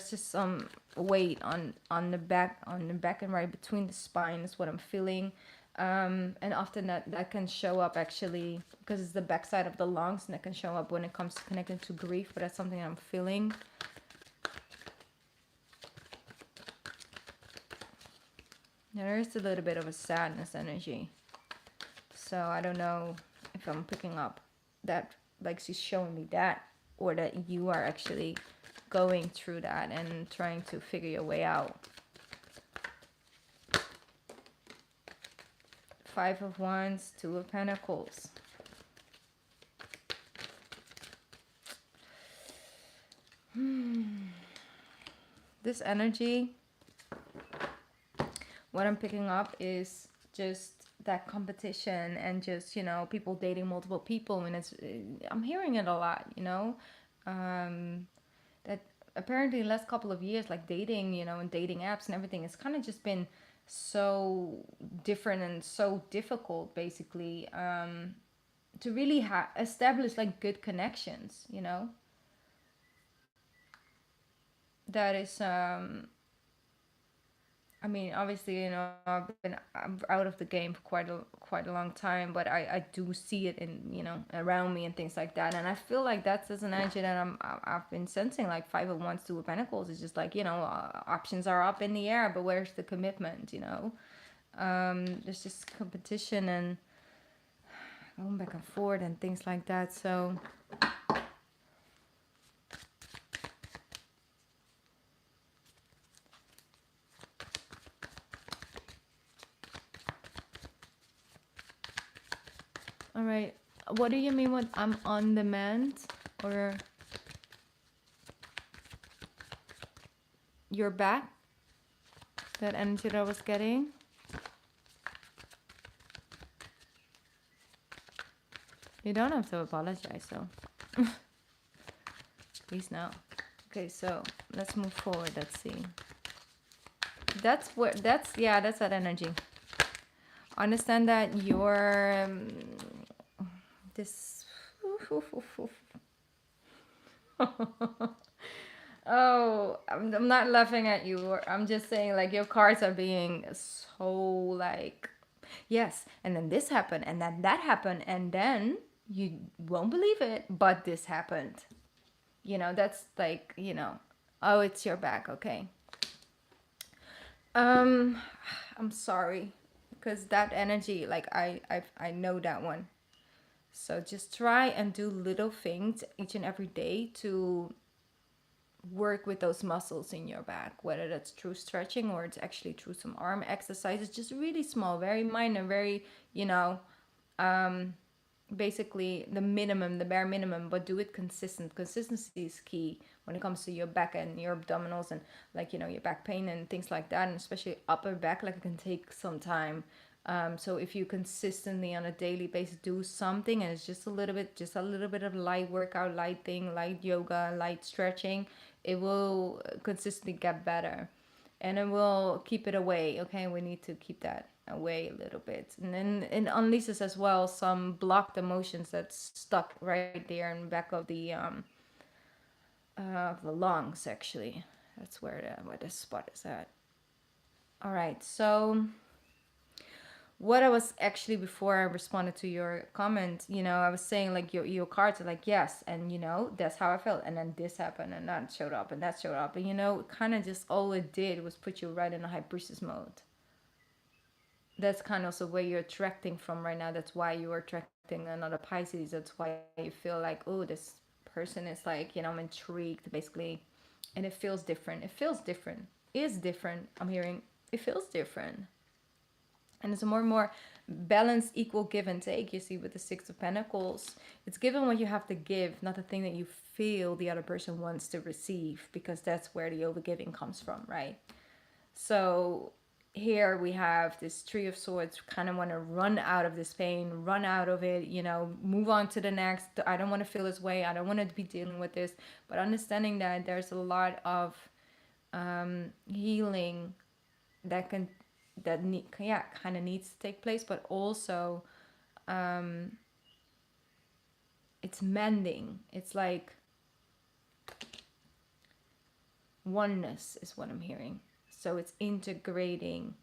just some weight on the back and right between the spine is what I'm feeling. And often that can show up, actually, because it's the backside of the lungs, and that can show up when it comes to connecting to grief. But that's something I'm feeling. There is a little bit of a sadness energy. So I don't know if I'm picking up that, like, she's showing me that, or that you are actually going through that and trying to figure your way out. Five of Wands, Two of Pentacles. This energy, what I'm picking up is just that competition, and just, people dating multiple people. And I'm hearing it a lot, that apparently last couple of years, like dating, you know, and dating apps and everything, it's kind of just been so different and so difficult, basically, to really establish like good connections, you know. That is I mean, obviously, you know, I'm out of the game for quite a long time, but I do see it in, you know, around me and things like that, and I feel like that's just an energy that I've been sensing, like Five of Wands, Two of Pentacles. It's just like, you know, options are up in the air, but where's the commitment? You know, there's just competition and going back and forth and things like that. So all right, what do you mean with I'm on demand, or you're back? That energy that I was getting. You don't have to apologize, though. Please no. Okay, so let's move forward. Let's see. That's where. That's yeah. That's that energy. Understand that you're this. Oh, I'm not laughing at you. I'm just saying, like, your cards are being so like, yes, and then this happened, and then that happened, and then you won't believe it, but this happened. You know, that's like, you know, oh, it's your back, okay. Um, I'm sorry, because that energy, like, I know that one. So just try and do little things each and every day to work with those muscles in your back, whether that's through stretching or it's actually through some arm exercises, just really small, very minor, very, you know, um, basically the minimum, the bare minimum, but do it consistent. Consistency is key when it comes to your back and your abdominals and, like, you know, your back pain and things like that, and especially upper back, like, it can take some time. So if you consistently on a daily basis do something, and it's just a little bit of light workout, light thing, light yoga, light stretching, it will consistently get better, and it will keep it away. Okay, we need to keep that away a little bit, and then it unleashes as well some blocked emotions that's stuck right there in the back of the lungs. Actually, that's where the spot is at. All right, so what I was actually, before I responded to your comment, you know, I was saying, like, your cards are like, yes, and you know, that's how I felt, and then this happened, and that showed up, and that showed up, and you know, kind of just all it did was put you right in a high priestess mode. That's kind of also where you're attracting from right now. That's why you are attracting another Pisces. That's why you feel like, oh, this person is like, you know, I'm intrigued, basically, and it feels different. It feels different. Is different. I'm hearing it feels different. And it's a more and more balanced, equal give and take. You see, with the Six of Pentacles, it's given what you have to give, not the thing that you feel the other person wants to receive, because that's where the overgiving comes from, right? So here we have this Three of Swords, kind of want to run out of this pain, run out of it, you know, move on to the next. I don't want to feel this way. I don't want to be dealing with this. But understanding that there's a lot of healing that can kind of needs to take place, but also it's mending. It's like oneness is what I'm hearing. So it's integrating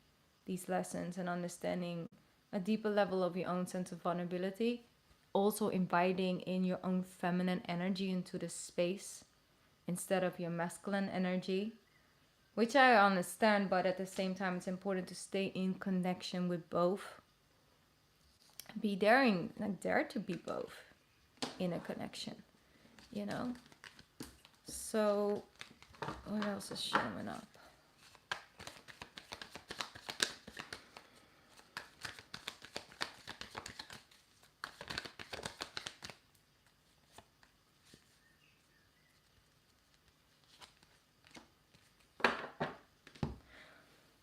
these lessons and understanding a deeper level of your own sense of vulnerability, also inviting in your own feminine energy into the space instead of your masculine energy, which I understand, but at the same time it's important to stay in connection with both. Be daring, like, dare to be both in a connection, you know. So what else is showing up?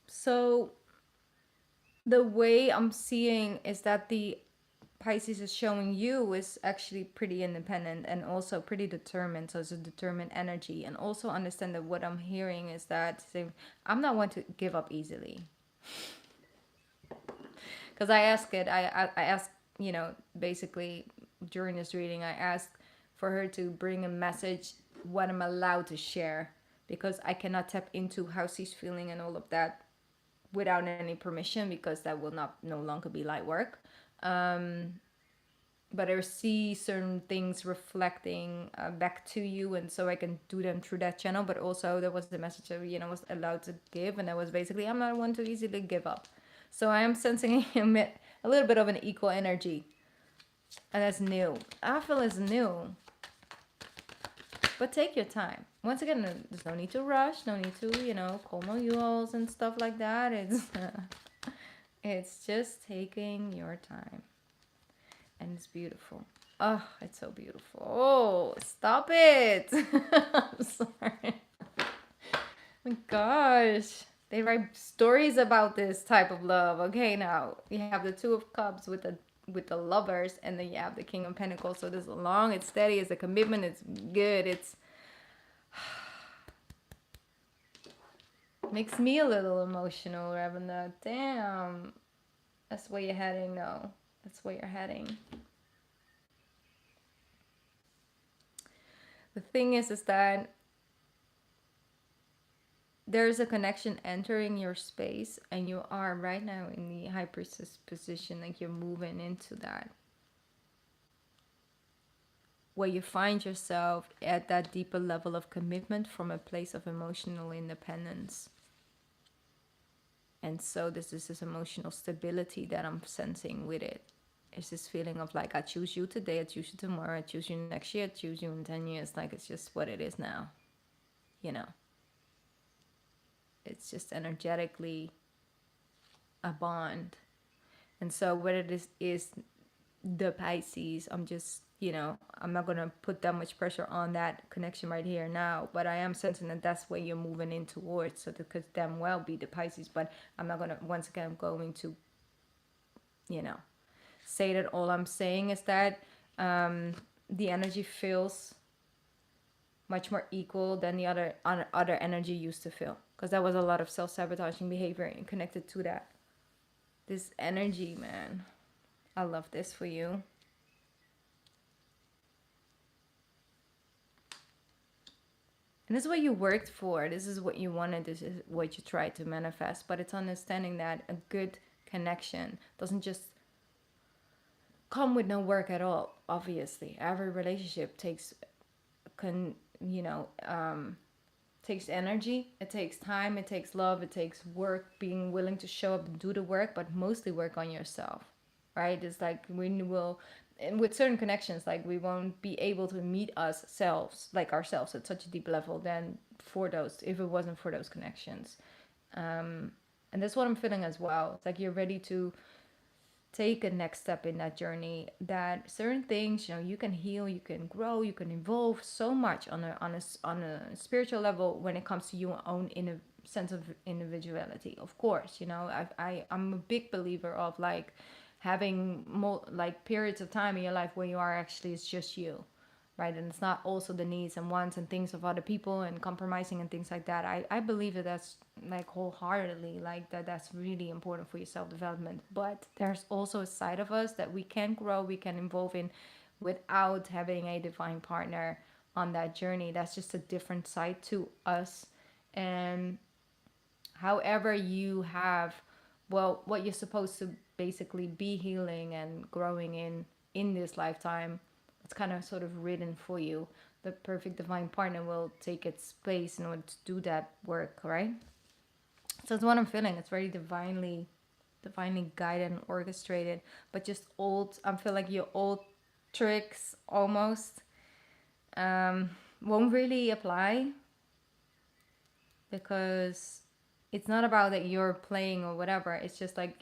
So the way I'm seeing is that the Pisces is showing you is actually pretty independent and also pretty determined. So it's a determined energy. And also understand that what I'm hearing is that I'm not one to give up easily. Because I ask it, I ask, you know, basically during this reading, I asked for her to bring a message, what I'm allowed to share, because I cannot tap into how she's feeling and all of that without any permission, because that will not no longer be light work. Um, but I see certain things reflecting back to you, and so I can do them through that channel. But also there was the message that, you know, was allowed to give, and that was basically, I'm not one to easily give up. So I am sensing a little bit of an equal energy, and that's new. I feel it's new, but take your time. Once again, there's no need to rush, no need to, you know, call no you-alls and stuff like that. It's just taking your time. And it's beautiful. Oh, it's so beautiful. Oh, stop it. I'm sorry. Oh my gosh. They write stories about this type of love. Okay, now you have the Two of Cups with the lovers, and then you have the King of Pentacles. So this is long, it's steady, it's a commitment, it's good, it's makes me a little emotional, Ravana. Damn. That's where you're heading though. That's where you're heading. The thing is that there's a connection entering your space, and you are right now in the High Priestess position, like you're moving into that, where you find yourself at that deeper level of commitment from a place of emotional independence. And so this is this emotional stability that I'm sensing with it. It's this feeling of like, I choose you today, I choose you tomorrow, I choose you next year, I choose you in 10 years. Like, it's just what it is now, you know. It's just energetically a bond. And so what it is the Pisces, I'm just, you know, I'm not going to put that much pressure on that connection right here now, but I am sensing that that's where you're moving in towards. So that could damn well be the Pisces, but I'm not going to, once again, I'm going to, you know, say that all I'm saying is that the energy feels much more equal than the other energy used to feel, because there was a lot of self-sabotaging behavior connected to that. This energy, man, I love this for you. And this is what you worked for. This is what you wanted. This is what you tried to manifest. But it's understanding that a good connection doesn't just come with no work at all. Obviously, every relationship takes, takes energy. It takes time. It takes love. It takes work. Being willing to show up and do the work, but mostly work on yourself. Right? It's like when will. And with certain connections, like we won't be able to meet ourselves at such a deep level than for those, if it wasn't for those connections. And that's what I'm feeling as well. It's like you're ready to take a next step in that journey, that certain things, you know, you can heal, you can grow, you can evolve so much on a spiritual level when it comes to your own inner sense of individuality. Of course, you know, I'm a big believer of like having more like periods of time in your life where you are actually, it's just you, right? And it's not also the needs and wants and things of other people and compromising and things like that. I believe that that's like wholeheartedly, like that's really important for your self-development. But there's also a side of us that we can grow, we can evolve in without having a divine partner on that journey. That's just a different side to us. And however you have, well, what you're supposed to basically be healing and growing in this lifetime, it's kind of sort of written for you. The perfect divine partner will take its place in order to do that work, right? So that's what I'm feeling. It's very divinely guided and orchestrated, but just old, I feel like your old tricks almost won't really apply, because it's not about that you're playing or whatever. It's just like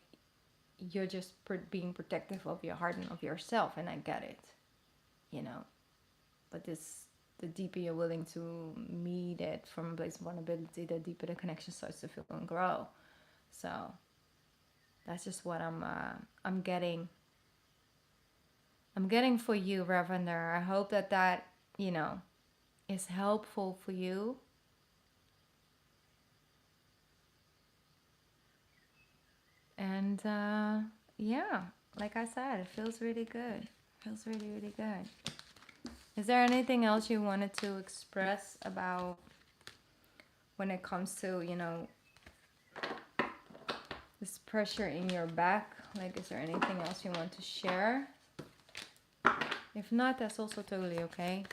you're just being protective of your heart and of yourself, and I get it, you know. But the deeper you're willing to meet it from a place of vulnerability, the deeper the connection starts to feel and grow. So that's just what I'm getting. I'm getting for you, Ravender. I hope that that, you know, is helpful for you. And yeah, like I said, it feels really good. Feels really, really good. Is there anything else you wanted to express about when it comes to, you know, this pressure in your back? Like, is there anything else you want to share? If not, that's also totally okay.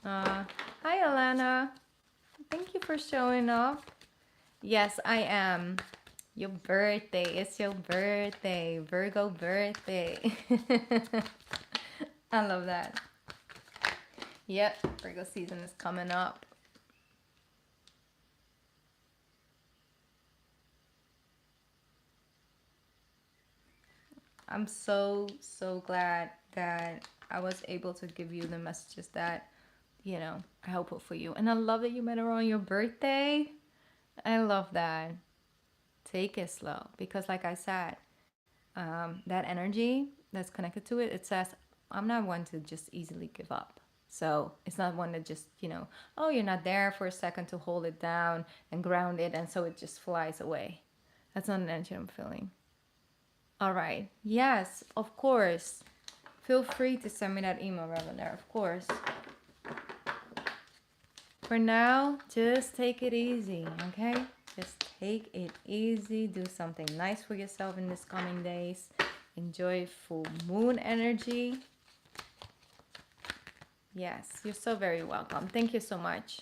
Hi, Alana. Thank you for showing up. Yes, I am. Your birthday. It's your birthday. Virgo birthday. I love that. Yep, Virgo season is coming up. I'm so, so glad that I was able to give you the messages that, you know, are helpful for you. And I love that you met her on your birthday. I love that. Take it slow because, like I said, that energy that's connected to it, it says, I'm not one to just easily give up. So it's not one that just, you know, oh, you're not there for a second to hold it down and ground it, and so it just flies away. That's not an energy I'm feeling. All right. Yes, of course. Feel free to send me that email, Ravender, of course. For now, just take it easy, okay? Just take it easy. Do something nice for yourself in these coming days. Enjoy full moon energy. Yes, you're so very welcome. Thank you so much.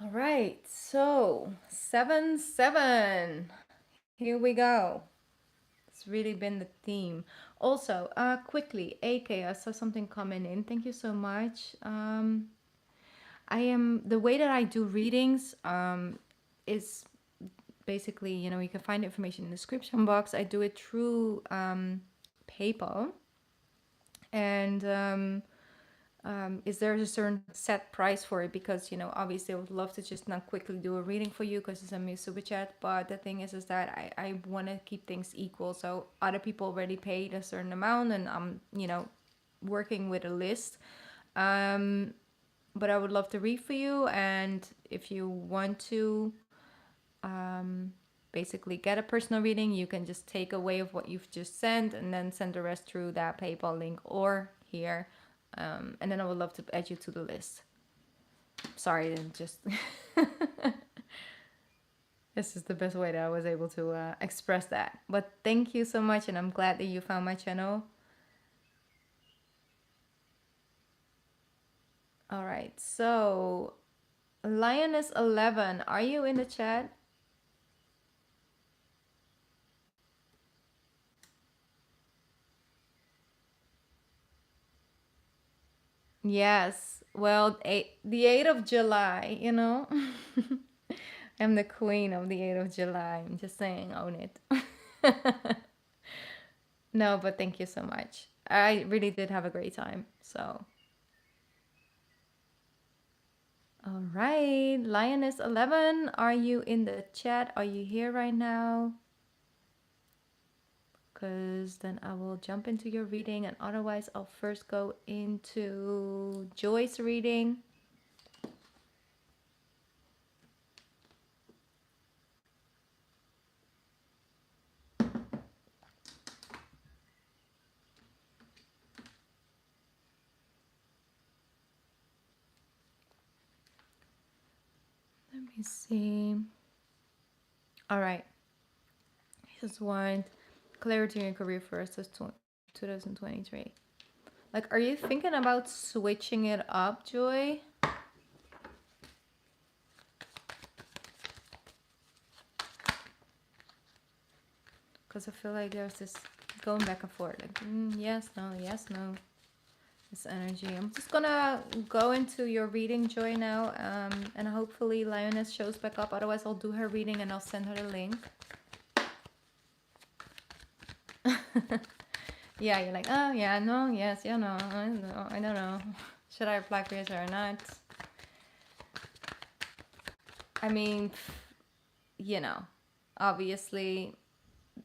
All right, so 7-7. Here we go. It's really been the theme. Also, quickly, AK, I saw something coming in. Thank you so much. I am the way that I do readings is basically, you know, you can find information in the description box. I do it through PayPal, and is there a certain set price for it? Because, you know, obviously I would love to just not quickly do a reading for you because it's a new super chat, but the thing is that I want to keep things equal. So other people already paid a certain amount, and I'm, you know, working with a list. But I would love to read for you, and if you want to basically get a personal reading, you can just take away of what you've just sent and then send the rest through that PayPal link or here. And then I would love to add you to the list. Sorry, I didn't just... This is the best way that I was able to express that. But thank you so much, and I'm glad that you found my channel. All right, so Lioness11, are you in the chat? Yes. Well, the 8th of July, you know? I'm the queen of the 8th of July. I'm just saying, own it. No, but thank you so much. I really did have a great time. So, all right. Lioness11, are you in the chat? Are you here right now? Because then I will jump into your reading, and otherwise I'll first go into Joy's reading. Let me see. All right. Just want clarity in your career first. That's 2023. Like, are you thinking about switching it up, Joy? Because I feel like there's this going back and forth. Like, yes, no, yes, no. This energy. I'm just gonna go into your reading, Joy, now. And hopefully Lioness shows back up. Otherwise, I'll do her reading and I'll send her the link. Yeah, you're like, oh yeah, no, yes, yeah, no, I don't know. Should I apply for this or not? I mean, you know, obviously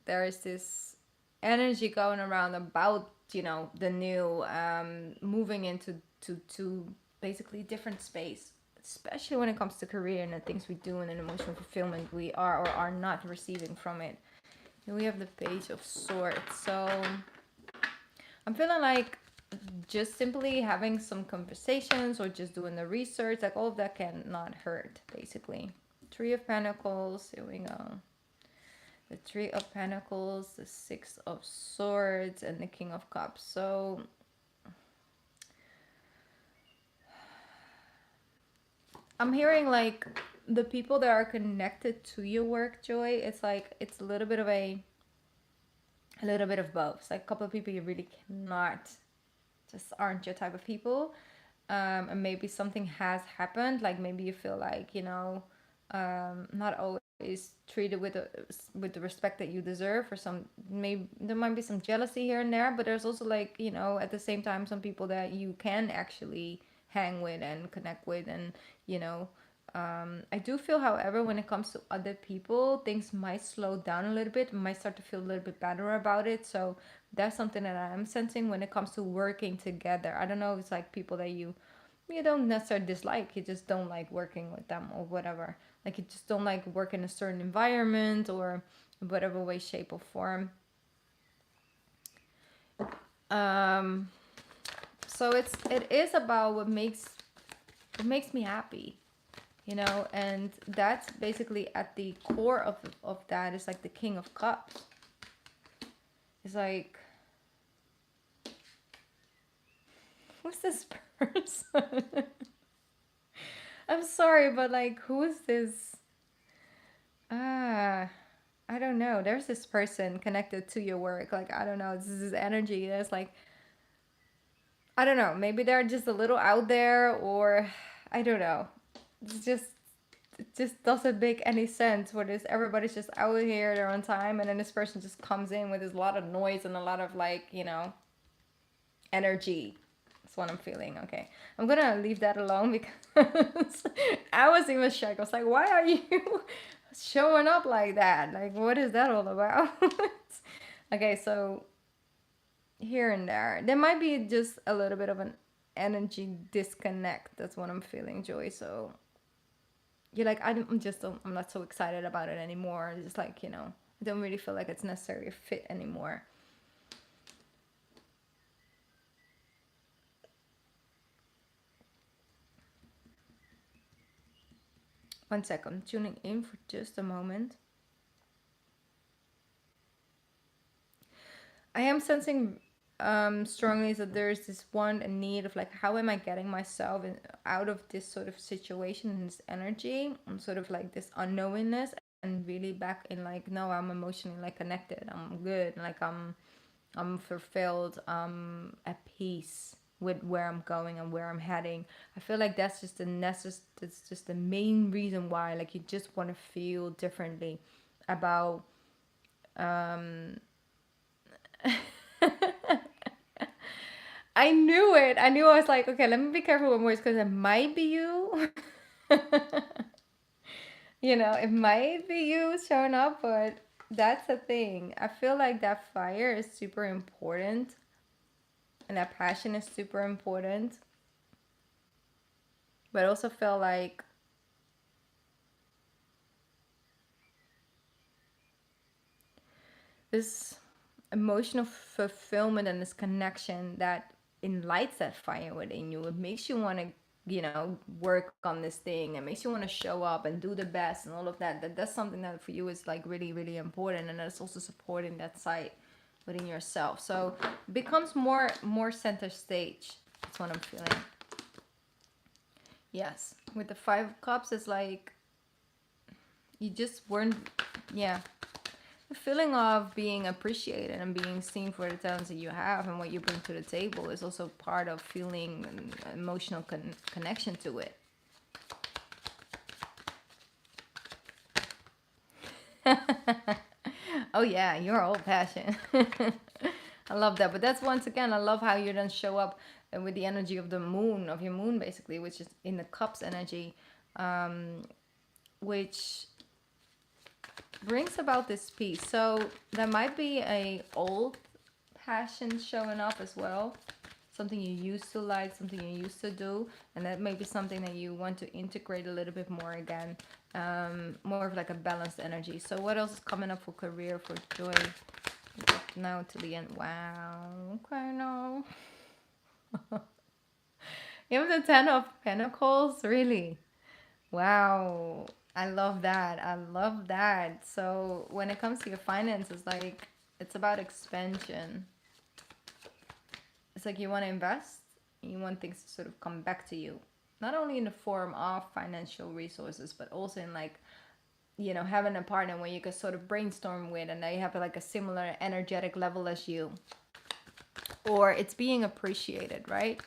there is this energy going around about, you know, the new moving into to basically different space, especially when it comes to career and the things we do and an emotional fulfillment we are or are not receiving from it. Here we have the Page of Swords. So I'm feeling like just simply having some conversations or just doing the research, like all of that cannot hurt, basically. Three of Pentacles, here we go. The Three of Pentacles, the Six of Swords, and the King of Cups. So I'm hearing like the people that are connected to your work, Joy, it's like it's a little bit of both. It's like a couple of people you really cannot, just aren't your type of people. And maybe something has happened, like maybe you feel like, you know, not always treated with the respect that you deserve, or some, maybe there might be some jealousy here and there, but there's also like, you know, at the same time some people that you can actually hang with and connect with, and you know, I do feel, however, when it comes to other people, things might slow down a little bit, might start to feel a little bit better about it. So that's something that I am sensing when it comes to working together. I don't know if it's like people that you don't necessarily dislike, you just don't like working with them or whatever. Like you just don't like work in a certain environment or whatever way, shape, or form. Um, so it is about what makes me happy, you know, and that's basically at the core of that is like the King of Cups. It's like, who's this person? I'm sorry, but like, who's this? Ah, I don't know. There's this person connected to your work. Like, I don't know. This is energy that's like, I don't know. Maybe they're just a little out there, or I don't know. It's just, it just doesn't make any sense where this everybody's just out here, they're on time, and then this person just comes in with a lot of noise and a lot of like, you know, energy. That's what I'm feeling. Okay, I'm gonna leave that alone because I was even shocked. I was like, why are you showing up like that? Like, what is that all about? Okay, so here and there might be just a little bit of an energy disconnect. That's what I'm feeling, Joy. So you're like, I'm not so excited about it anymore. It's just like, you know, I don't really feel like it's necessarily a fit anymore. One second, I'm tuning in for just a moment. I am sensing strongly that there's this one need of like, how am I getting myself out of this sort of situation and this energy and sort of like this unknowingness, and really back in like, no, I'm emotionally like connected, I'm good, like I'm fulfilled, I'm at peace with where I'm going and where I'm heading. I feel like that's just that's just the main reason why, like, you just want to feel differently about um I knew it. I knew. I was like, okay, let me be careful with words because it might be you. You know, it might be you showing up, but that's the thing. I feel like that fire is super important and that passion is super important. But I also feel like this emotional fulfillment and this connection that enlights that fire within you. It makes you want to, you know, work on this thing. It makes you want to show up and do the best and all of that. That's something that for you is like really, really important, and that's also supporting that side within yourself. So it becomes more center stage. That's what I'm feeling. Yes, with the Five of Cups, it's like you just weren't. Yeah, the feeling of being appreciated and being seen for the talents that you have and what you bring to the table is also part of feeling an emotional connection to it. Oh yeah, you're all passion. I love that. But that's once again, I love how you then show up with the energy of the moon, of your moon basically, which is in the cups energy, which brings about this peace. So there might be a old passion showing up as well. Something you used to like, something you used to do, and that may be something that you want to integrate a little bit more again. More of like a balanced energy. So what else is coming up for career, for joy? Now to the end. Wow. Okay, no. You have the Ten of Pentacles? Really? Wow. I love that. I love that. So when it comes to your finances, like, it's about expansion. It's like you want to invest, you want things to sort of come back to you. Not only in the form of financial resources, but also in like, you know, having a partner where you can sort of brainstorm with and they have like a similar energetic level as you. Or it's being appreciated, right?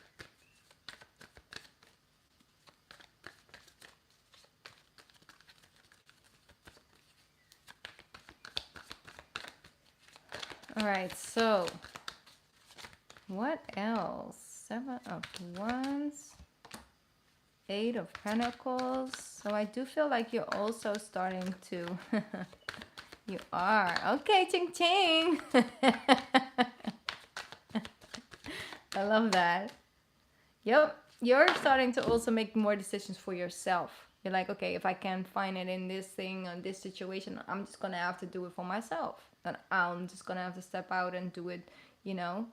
All right, so what else? 7 of Wands, 8 of Pentacles. So I do feel like you're also starting to... You are. Okay, ching ching. I love that. Yep. You're starting to also make more decisions for yourself. You're like, okay, if I can't find it in this thing or this situation, I'm just going to have to do it for myself. And I'm just going to have to step out and do it, you know,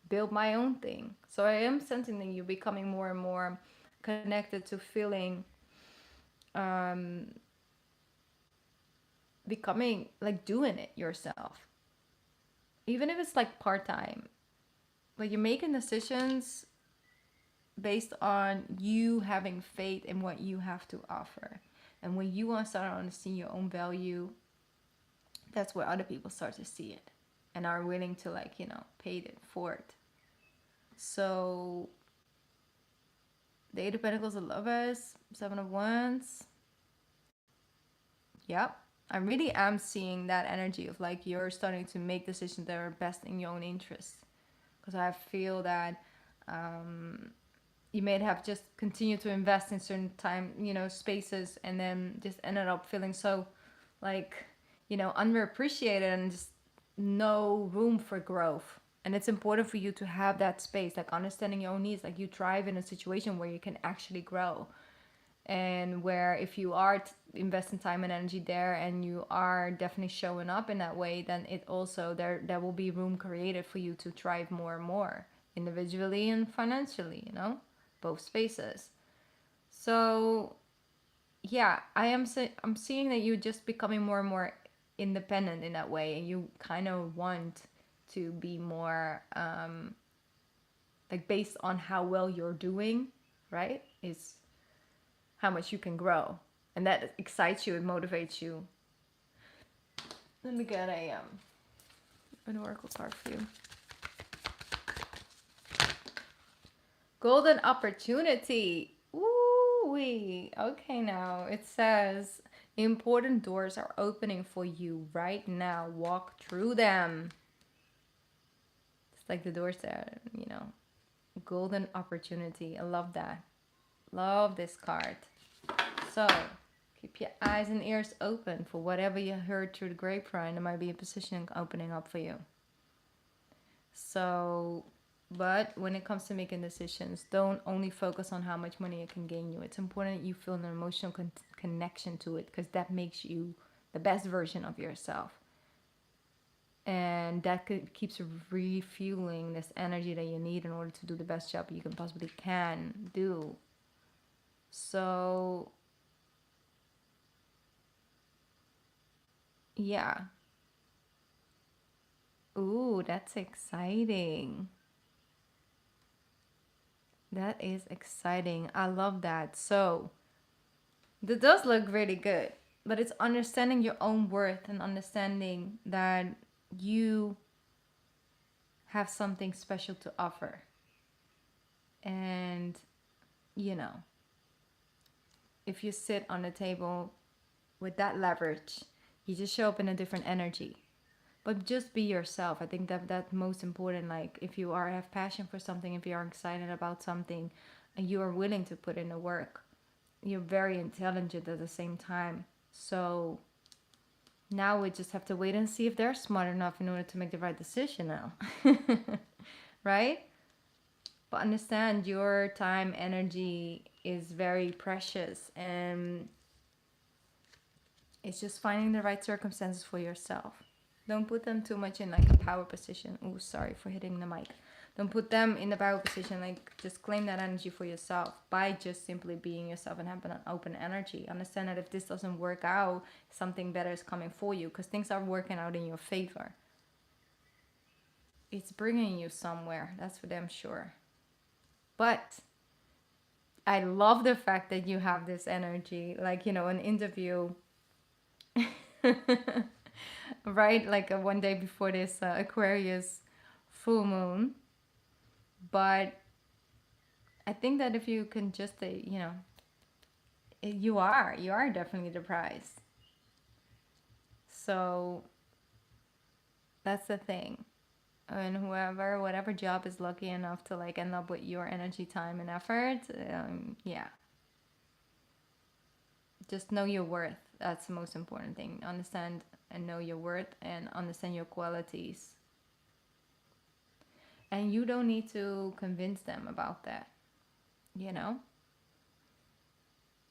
build my own thing. So I am sensing that you're becoming more and more connected to feeling, becoming like doing it yourself. Even if it's like part-time. Like you're making decisions based on you having faith in what you have to offer. And when you want to start on to see your own value, that's where other people start to see it and are willing to, like, you know, pay it for it. So the 8 of Pentacles, the Lovers, 7 of Wands. Yep. I really am seeing that energy of like you're starting to make decisions that are best in your own interest. Because I feel that you may have just continued to invest in certain time, you know, spaces, and then just ended up feeling so like, you know, underappreciated and just no room for growth. And it's important for you to have that space, like understanding your own needs. Like you thrive in a situation where you can actually grow, and where if you are investing time and energy there and you are definitely showing up in that way, then it also there will be room created for you to thrive more and more individually and financially, you know, both spaces. So yeah, I'm seeing that you're just becoming more and more independent in that way, and you kind of want to be more like based on how well you're doing, right? Is how much you can grow, and that excites you and motivates you. Let me get an oracle card for you. Golden opportunity. Ooh-wee. Okay, now it says important doors are opening for you right now. Walk through them. It's like the doors there, you know. Golden opportunity. I love that. Love this card. So keep your eyes and ears open for whatever you heard through the grapevine. There might be a position opening up for you. So, but when it comes to making decisions, don't only focus on how much money it can gain you. It's important that you feel an emotional connection to it, because that makes you the best version of yourself. And that keeps refueling this energy that you need in order to do the best job you can possibly can do. So yeah. Ooh, that's exciting. That is exciting. I love that. So that does look really good, but it's understanding your own worth and understanding that you have something special to offer. And, you know, if you sit on the table with that leverage, you just show up in a different energy. But just be yourself. I think that that's most important. Like if you are have passion for something, if you are excited about something, and you are willing to put in the work, you're very intelligent at the same time. So now we just have to wait and see if they're smart enough in order to make the right decision now. Right? But understand your time, energy is very precious, and it's just finding the right circumstances for yourself. Don't put them too much in like a power position. Oh, sorry for hitting the mic. Don't put them in the power position. Like just claim that energy for yourself by just simply being yourself and having an open energy. Understand that if this doesn't work out, something better is coming for you because things are working out in your favor. It's bringing you somewhere. That's for damn sure. But I love the fact that you have this energy. Like, an interview. Right? Like one day before this Aquarius full moon. But I think that if you can just, you are definitely the prize. So that's the thing. And whatever job is lucky enough to like end up with your energy, time, and effort, yeah. Just know your worth. That's the most important thing. Understand and know your worth and understand your qualities. And you don't need to convince them about that, you know?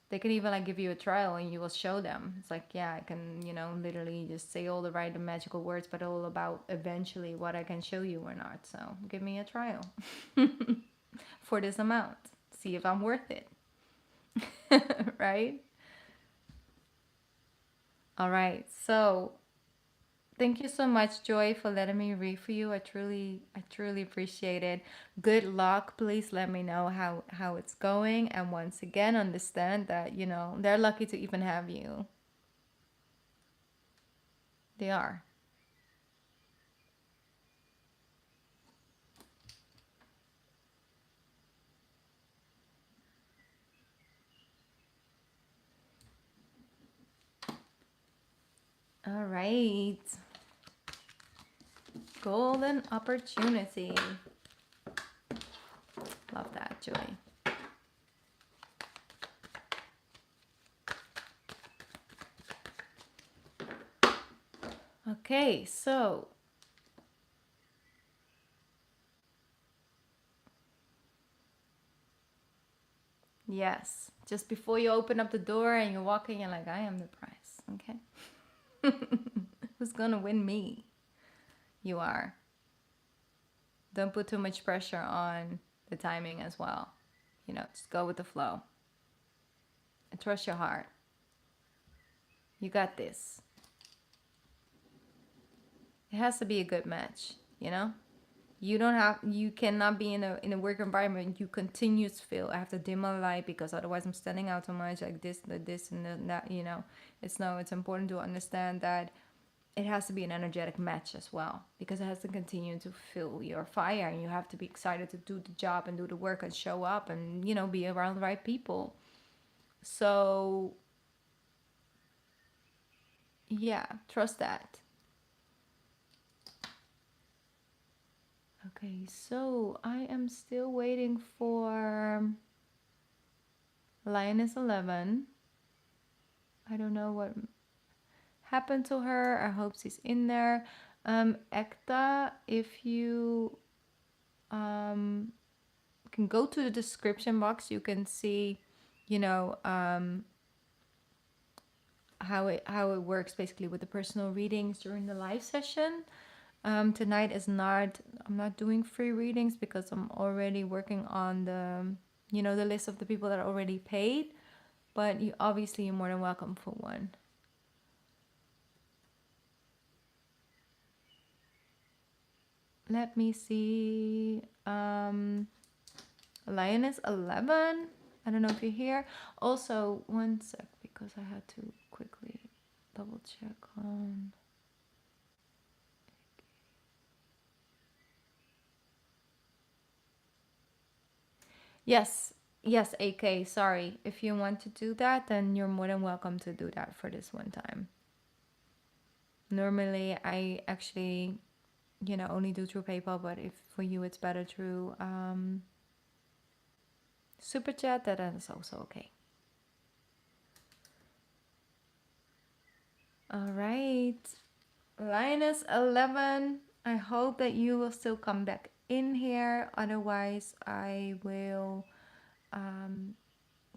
They can even like give you a trial and you will show them. It's like, yeah, I can, literally just say all the right and magical words, but all about eventually what I can show you or not. So give me a trial for this amount. See if I'm worth it. Right? All right. So thank you so much, Joy, for letting me read for you. I truly appreciate it. Good luck. Please let me know how it's going. And once again, understand that, they're lucky to even have you. They are. All right. Golden opportunity. Love that, Joy. Okay, so yes, just before you open up the door and you're walking, you're like, I am the prize. Okay. Who's gonna win me? You are. Don't put too much pressure on the timing as well. Just go with the flow. And trust your heart. You got this. It has to be a good match, you cannot be in a work environment you continuously feel I have to dim my light because otherwise I'm standing out too much, like this and that, it's important to understand that it has to be an energetic match as well, because it has to continue to fill your fire, and you have to be excited to do the job and do the work and show up and be around the right people. So yeah, trust that. Okay, so I am still waiting for Lioness 11. I don't know what happened to her. I hope she's in there. Ekta, if you can go to the description box, you can see, how it works basically with the personal readings during the live session. Tonight I'm not doing free readings because I'm already working on the list of the people that are already paid. But you're more than welcome for one. Let me see. Lioness 11. I don't know if you're here. Also, one sec, because I had to quickly double check on. Yes, AK. Sorry. If you want to do that, then you're more than welcome to do that for this one time. Normally, I actually, only do through PayPal, but if for you it's better through Super Chat, that is also okay. All right. Linus 11, I hope that you will still come back in here. Otherwise, I will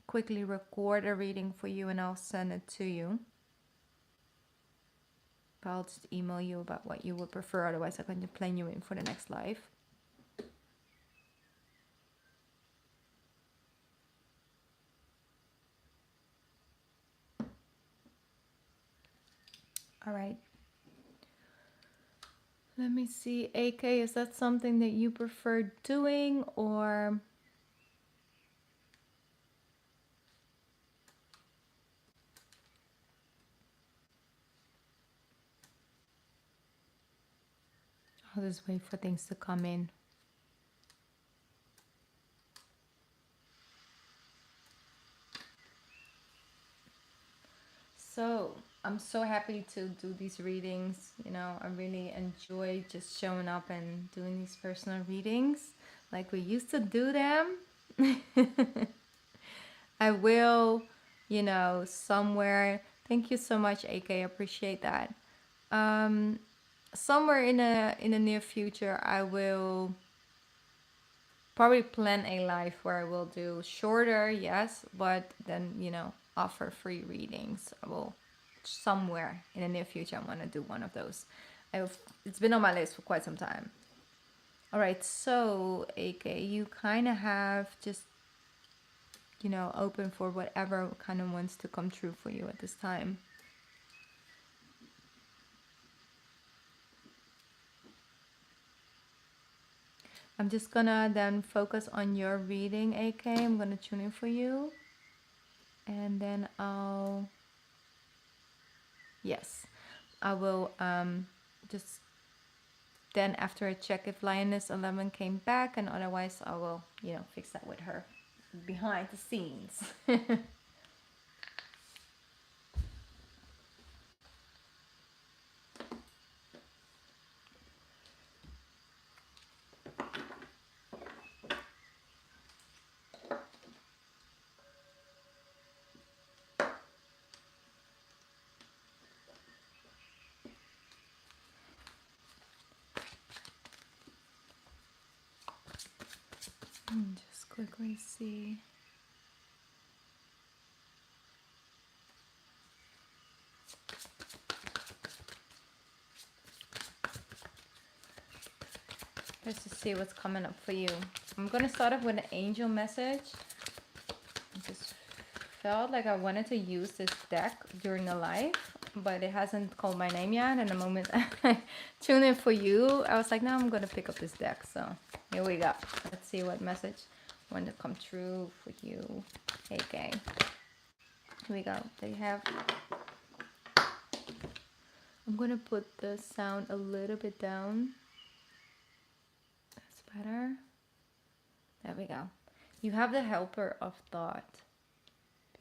quickly record a reading for you and I'll send it to you. But I'll just email you about what you would prefer. Otherwise, I can just plan you in for the next live. All right. Let me see. AK, is that something that you prefer doing or... I'll just wait for things to come in. So, I'm so happy to do these readings. I really enjoy just showing up and doing these personal readings like we used to do them. I will, somewhere. Thank you so much, AK. I appreciate that. Somewhere in the near future, I will probably plan a live where I will do shorter, yes, but then offer free readings. I will somewhere in the near future. I want to do one of those. It's been on my list for quite some time. All right, so AK, you kind of have just open for whatever kind of wants to come true for you at this time. I'm just gonna then focus on your reading, AK. I'm gonna tune in for you. And then I will just then after I check if Lioness 11 came back, and otherwise I will, fix that with her behind the scenes. Just quickly see. Let's just see what's coming up for you. I'm gonna start off with an angel message. I just felt like I wanted to use this deck during a live, but it hasn't called my name yet. And the moment I tune in for you, I was like, no, I'm gonna pick up this deck. So here we go. Let's see what message wanted to come true for you. Okay. Here we go. They have... I'm gonna put the sound a little bit down. That's better. There we go. You have the helper of thought.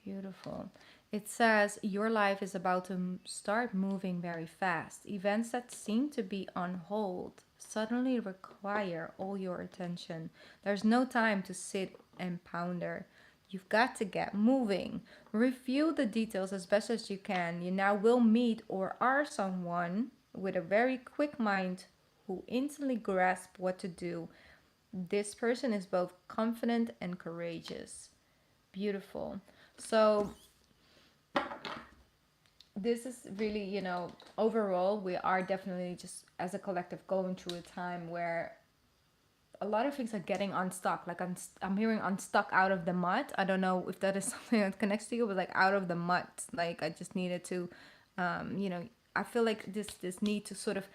Beautiful. It says your life is about to start moving very fast. Events that seem to be on hold suddenly require all your attention. There's no time to sit and ponder. You've got to get moving. Review the details as best as you can. You now will meet or are someone with a very quick mind who instantly grasps what to do. This person is both confident and courageous. Beautiful. So this is really, overall, we are definitely just as a collective going through a time where a lot of things are getting unstuck. Like I'm hearing unstuck out of the mud. I don't know if that is something that connects to you, but like out of the mud. Like I just needed to, I feel like this need to sort of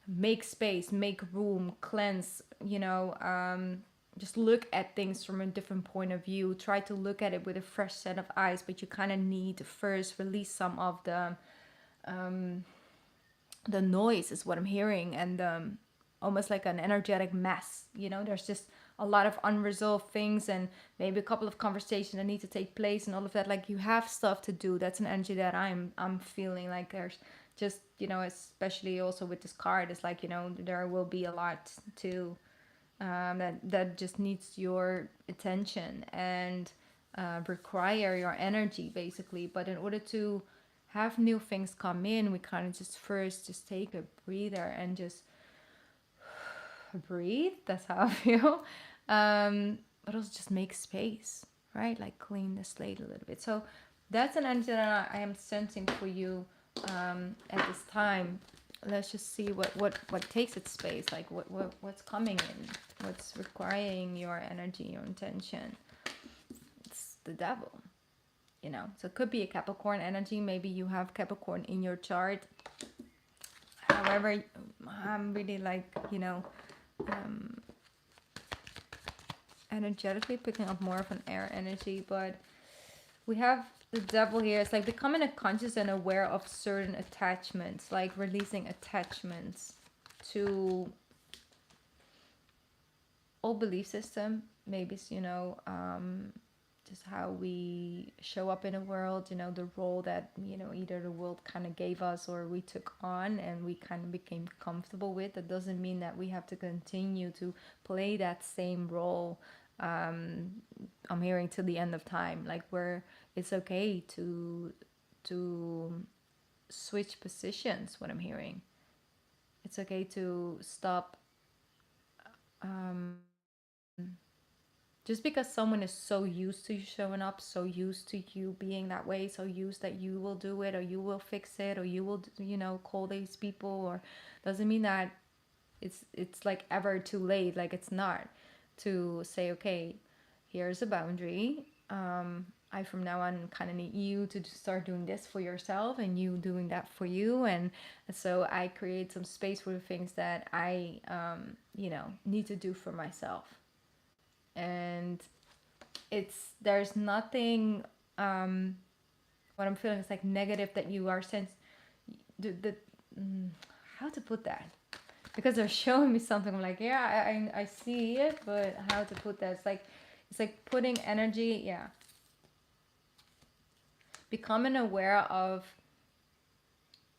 make space, make room, cleanse, just look at things from a different point of view. Try to look at it with a fresh set of eyes, but you kind of need to first release some of the noise is what I'm hearing, and almost like an energetic mess. There's just a lot of unresolved things, and maybe a couple of conversations that need to take place and all of that. Like you have stuff to do. That's an energy that I'm feeling like there's just, you know, especially also with this card, it's like, you know, there will be a lot to that just needs your attention and require your energy basically. But in order to have new things come in, we kind of just first just take a breather and just breathe. That's how I feel. But also just make space, right? Like clean the slate a little bit. So that's an energy that I am sensing for you at this time. Let's just see what takes its space, like what's coming in, what's requiring your energy, your intention. It's the devil, you know. So it could be a Capricorn energy. Maybe you have Capricorn in your chart. However, I'm really like, you know, energetically picking up more of an air energy, but we have the devil here. It's like becoming conscious and aware of certain attachments, like releasing attachments to old belief system. Maybe it's, you know, just how we show up in the world, you know, the role that, you know, either the world kind of gave us or we took on and we kind of became comfortable with. That doesn't mean that we have to continue to play that same role. I'm hearing till the end of time, like where it's okay to switch positions. What I'm hearing, it's okay to stop. Just because someone is so used to you showing up, so used to you being that way, so used that you will do it or you will fix it or you will, you know, call these people, or doesn't mean that it's like ever too late. Like it's not, to say, okay, here's a boundary. I from now on kind of need you to start doing this for yourself and you doing that for you. And so I create some space for the things that I, you know, need to do for myself. And there's nothing, what I'm feeling is like negative that you are how to put that, because they're showing me something. I'm like, yeah, I see it, but how to put that? It's like putting energy, yeah, becoming aware of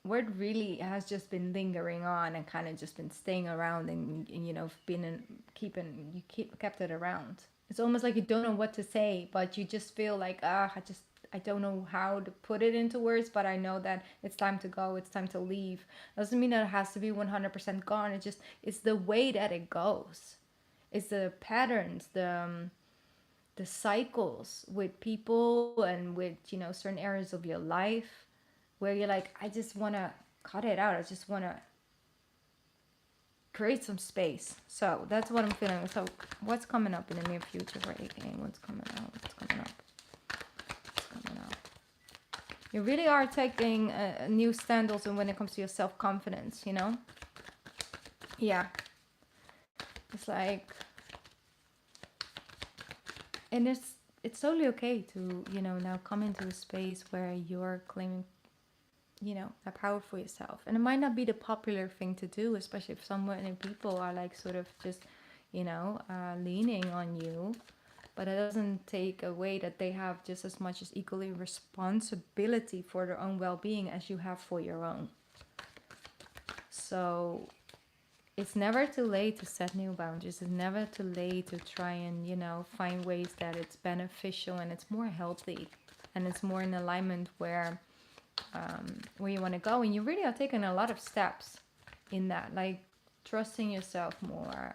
what really has just been lingering on and kind of just been staying around, and you know, kept it around. It's almost like you don't know what to say, but you just feel like, I don't know how to put it into words, but I know that it's time to go, it's time to leave. Doesn't mean that it has to be 100% gone. It's the way that it goes. It's the patterns, the cycles with people and with, you know, certain areas of your life where you're like, I just want to cut it out. I just want to create some space. So that's what I'm feeling. So what's coming up in the near future for AK? What's coming out? What's coming up? What's coming out? You really are taking a new stand also when it comes to your self-confidence, you know? Yeah. It's like, and it's totally okay to, you know, now come into a space where you're claiming, you know, that power for yourself. And it might not be the popular thing to do, especially if so many people are like sort of just, you know, leaning on you. But it doesn't take away that they have just as much as equally responsibility for their own well-being as you have for your own. So it's never too late to set new boundaries. It's never too late to try and, you know, find ways that it's beneficial and it's more healthy and it's more in alignment where you want to go. And you really are taking a lot of steps in that, like trusting yourself more,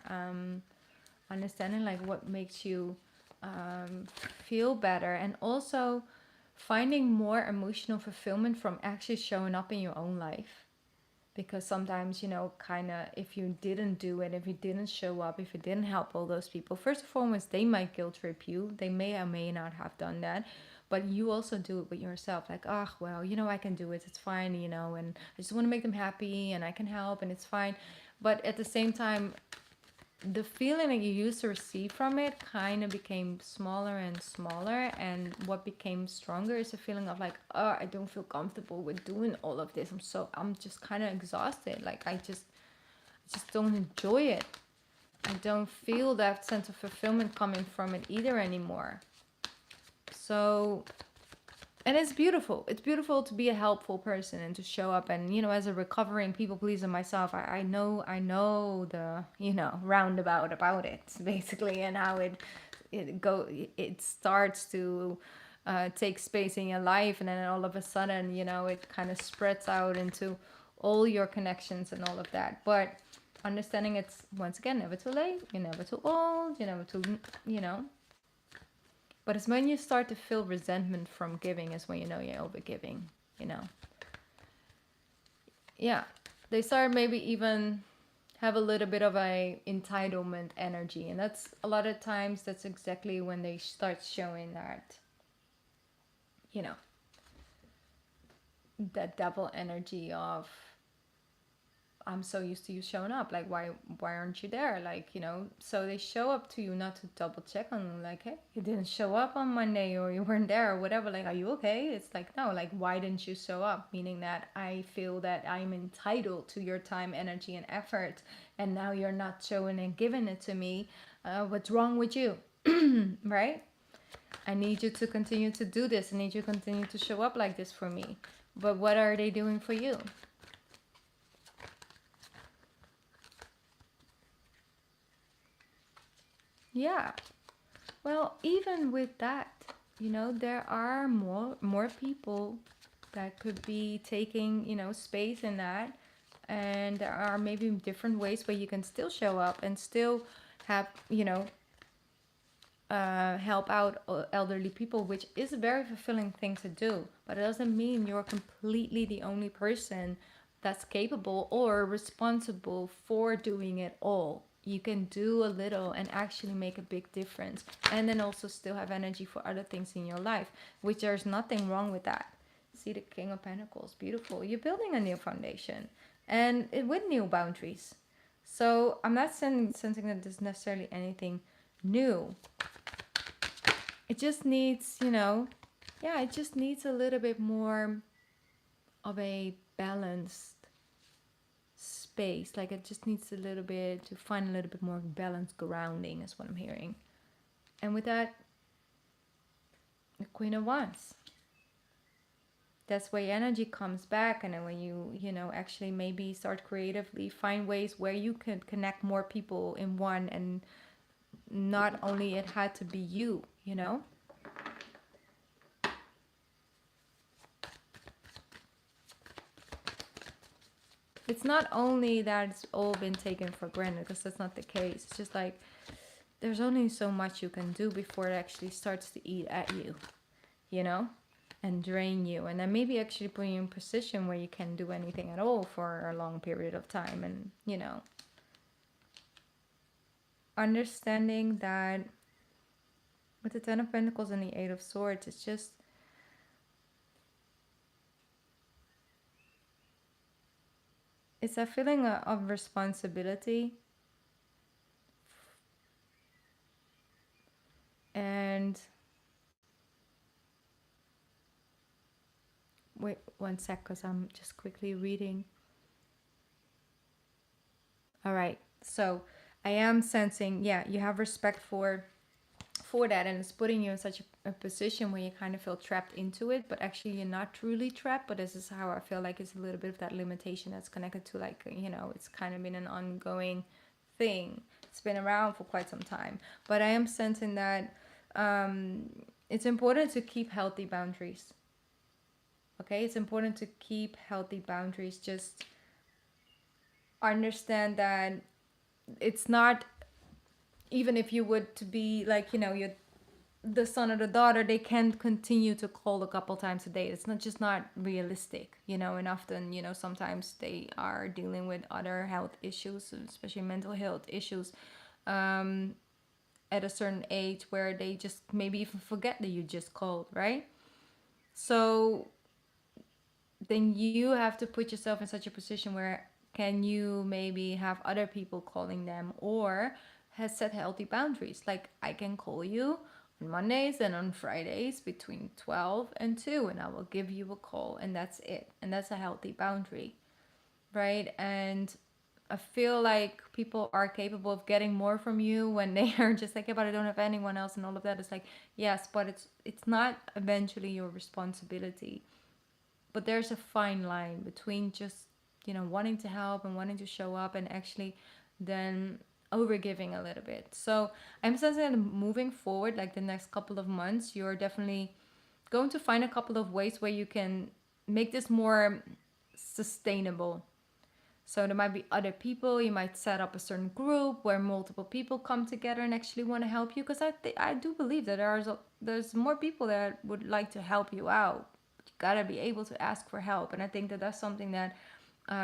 understanding like what makes you feel better, and also finding more emotional fulfillment from actually showing up in your own life. Because sometimes, you know, kind of if you didn't do it, if you didn't show up, if you didn't help all those people, first and foremost, they might guilt trip you. They may or may not have done that. But you also do it with yourself. Like, oh, well, you know, I can do it. It's fine, you know, and I just want to make them happy and I can help and it's fine. But at the same time, the feeling that you used to receive from it kind of became smaller and smaller, and what became stronger is a feeling of like, oh, I don't feel comfortable with doing all of this. I'm just kind of exhausted. Like I just don't enjoy it. I don't feel that sense of fulfillment coming from it either anymore. So, and it's beautiful. It's beautiful to be a helpful person and to show up. And, you know, as a recovering people pleaser myself, I know the, you know, roundabout about it basically, and how it starts to take space in your life, and then all of a sudden, you know, it kind of spreads out into all your connections and all of that. But understanding it's, once again, never too late. You're never too old. You're never too, you know. But it's when you start to feel resentment from giving is when you know you're over giving, you know. Yeah. They start maybe even have a little bit of a entitlement energy. And that's a lot of times that's exactly when they start showing that, you know, that double energy of, I'm so used to you showing up. Like, why aren't you there? Like, you know, so they show up to you not to double check on, like, hey, you didn't show up on Monday, or you weren't there, or whatever. Like, are you okay? It's like, no, like, why didn't you show up? Meaning that I feel that I'm entitled to your time, energy, and effort, and now you're not showing and giving it to me. What's wrong with you? Right? I need you to continue to do this. I need you to continue to show up like this for me. But what are they doing for you? Yeah. Well, even with that, you know, there are more people that could be taking, you know, space in that. And there are maybe different ways where you can still show up and still have, you know, help out elderly people, which is a very fulfilling thing to do. But it doesn't mean you're completely the only person that's capable or responsible for doing it all. You can do a little and actually make a big difference, and then also still have energy for other things in your life, which there's nothing wrong with that. See the King of Pentacles, beautiful. You're building a new foundation, and with new boundaries. So I'm not sensing that there's necessarily anything new. It just needs, you know, yeah, it just needs a little bit more of a balanced space. Like, it just needs a little bit to find a little bit more balanced grounding, is what I'm hearing. And with that, the Queen of Wands. That's where energy comes back, and then when you know, actually maybe start creatively, find ways where you can connect more people in one, and not only it had to be you, you know. It's not only that it's all been taken for granted, because that's not the case. It's just like there's only so much you can do before it actually starts to eat at you, you know, and drain you, and then maybe actually put you in a position where you can't do anything at all for a long period of time. And, you know, understanding that with the Ten of Pentacles and the Eight of Swords, it's just, it's a feeling of responsibility. And wait one sec, because I'm just quickly reading. All right, so I am sensing, yeah, you have respect for that, and it's putting you in such a position where you kind of feel trapped into it, but actually you're not truly trapped. But this is how I feel like it's a little bit of that limitation that's connected to, like, you know, it's kind of been an ongoing thing. It's been around for quite some time, but I am sensing that it's important to keep healthy boundaries. Okay, it's important to keep healthy boundaries. Just understand that it's not, even if you would to be like, you know, you're the son or the daughter, they can continue to call a couple times a day. It's not just not realistic, you know. And often, you know, sometimes they are dealing with other health issues, especially mental health issues, at a certain age, where they just maybe even forget that you just called, right? So then you have to put yourself in such a position where can you maybe have other people calling them, or has set healthy boundaries. Like, I can call you on Mondays and on Fridays between 12 and 2, and I will give you a call, and that's it. And that's a healthy boundary, right? And I feel like people are capable of getting more from you when they are just like, yeah, but I don't have anyone else and all of that. It's like, yes, but it's not eventually your responsibility. But there's a fine line between just, wanting to help and wanting to show up and actually then overgiving a little bit. So I'm sensing that moving forward, like the next couple of months, you're definitely going to find a couple of ways where you can make this more sustainable. So there might be other people. You might set up a certain group where multiple people come together and actually want to help you. Because I do believe that there's more people that would like to help you out. But you gotta be able to ask for help, and I think that that's something that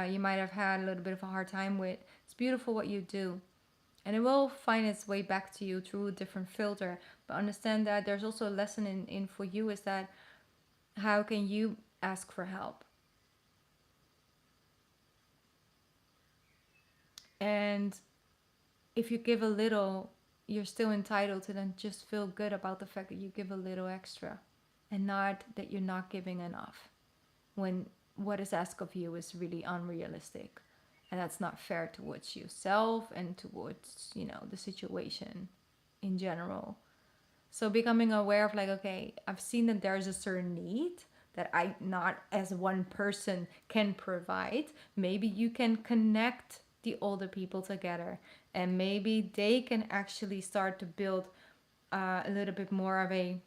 you might have had a little bit of a hard time with. It's beautiful what you do, and it will find its way back to you through a different filter. But understand that there's also a lesson in for you is that how can you ask for help? And if you give a little, you're still entitled to then just feel good about the fact that you give a little extra and not that you're not giving enough when what is asked of you is really unrealistic. And that's not fair towards yourself and towards, the situation in general. So becoming aware of like, okay, I've seen that there's a certain need that I not as one person can provide. Maybe you can connect the older people together and maybe they can actually start to build a little bit more of a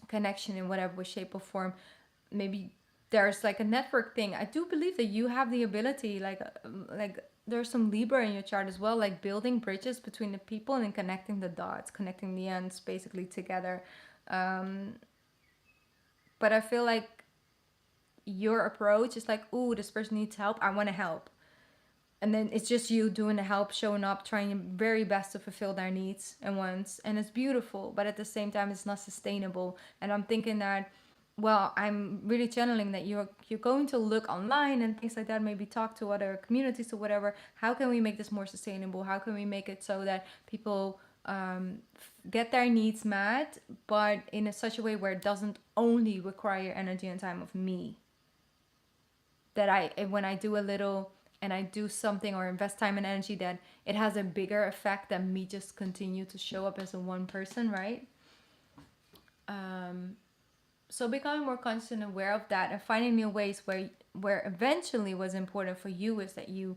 connection in whatever shape or form. Maybe there's like a network thing. I do believe that you have the ability, like there's some Libra in your chart as well, like building bridges between the people and connecting the dots, connecting the ends basically together. Um, but I feel like your approach is like, ooh, this person needs help. I want to help. And then it's just you doing the help, showing up, trying your very best to fulfill their needs and wants. And it's beautiful, but at the same time, it's not sustainable. And I'm thinking that, well, I'm really channeling that you're going to look online and things like that, maybe talk to other communities or whatever. How can we make this more sustainable? How can we make it so that people get their needs met, but in such a way where it doesn't only require energy and time of me? That when I do a little and I do something or invest time and energy, that it has a bigger effect than me just continue to show up as a one person, right? So becoming more conscious and aware of that and finding new ways where eventually what's important for you is that you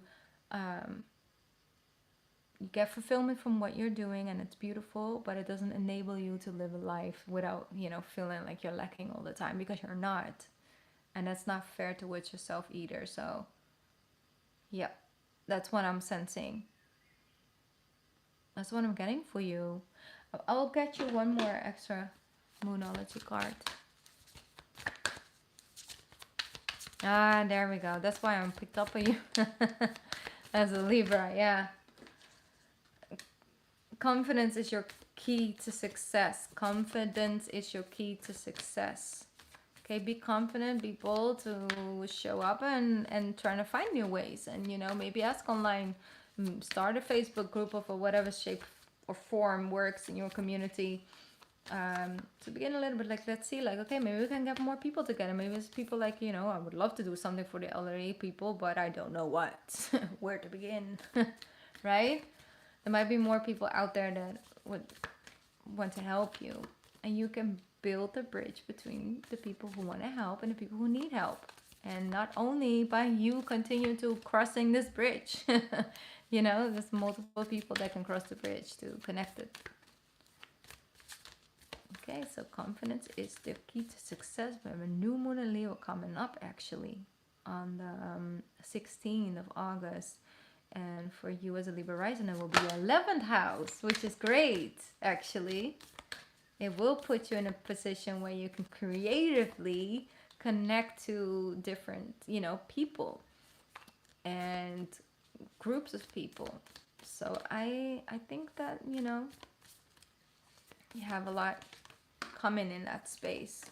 get fulfillment from what you're doing and it's beautiful, but it doesn't enable you to live a life without, feeling like you're lacking all the time, because you're not. And that's not fair towards yourself either. So yeah, that's what I'm sensing. That's what I'm getting for you. I'll get you one more extra Moonology card. Ah, there we go. That's why I'm picked up on you. As a Libra, yeah. Confidence is your key to success. Confidence is your key to success. Okay, be confident, be bold to show up and trying to find new ways. And, maybe ask online, start a Facebook group of whatever shape or form works in your community. To begin a little bit, like, let's see, like, okay, maybe we can get more people together. Maybe it's people like, I would love to do something for the elderly people, but I don't know what, where to begin, right? There might be more people out there that would want to help you. And you can build a bridge between the people who want to help and the people who need help. And not only by you continue to crossing this bridge. There's multiple people that can cross the bridge to connect it. Okay, so confidence is the key to success. We have a new moon in Leo coming up actually on the 16th of August. And for you as a Libra rising, it will be your 11th house, which is great actually. It will put you in a position where you can creatively connect to different, people and groups of people. So I think that, you have a lot coming in that space.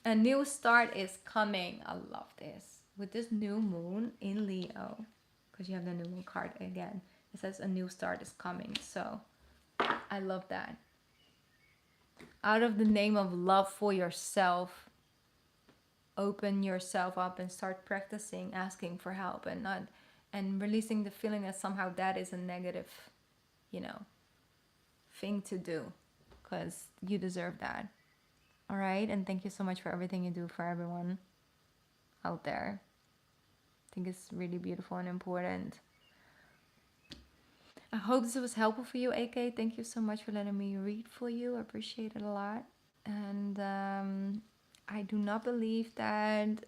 A new start is coming. I love this. With this new moon in Leo, because you have the new moon card again, it says a new start is coming. So I love that. Out of the name of love for yourself, open yourself up and start practicing asking for help and not and releasing the feeling that somehow that is a negative, you know, thing to do, because you deserve that. All right, and thank you so much for everything you do for everyone out there. I think it's really beautiful and important. I hope this was helpful for you, AK. Thank you so much for letting me read for you. I appreciate it a lot. And I do not believe that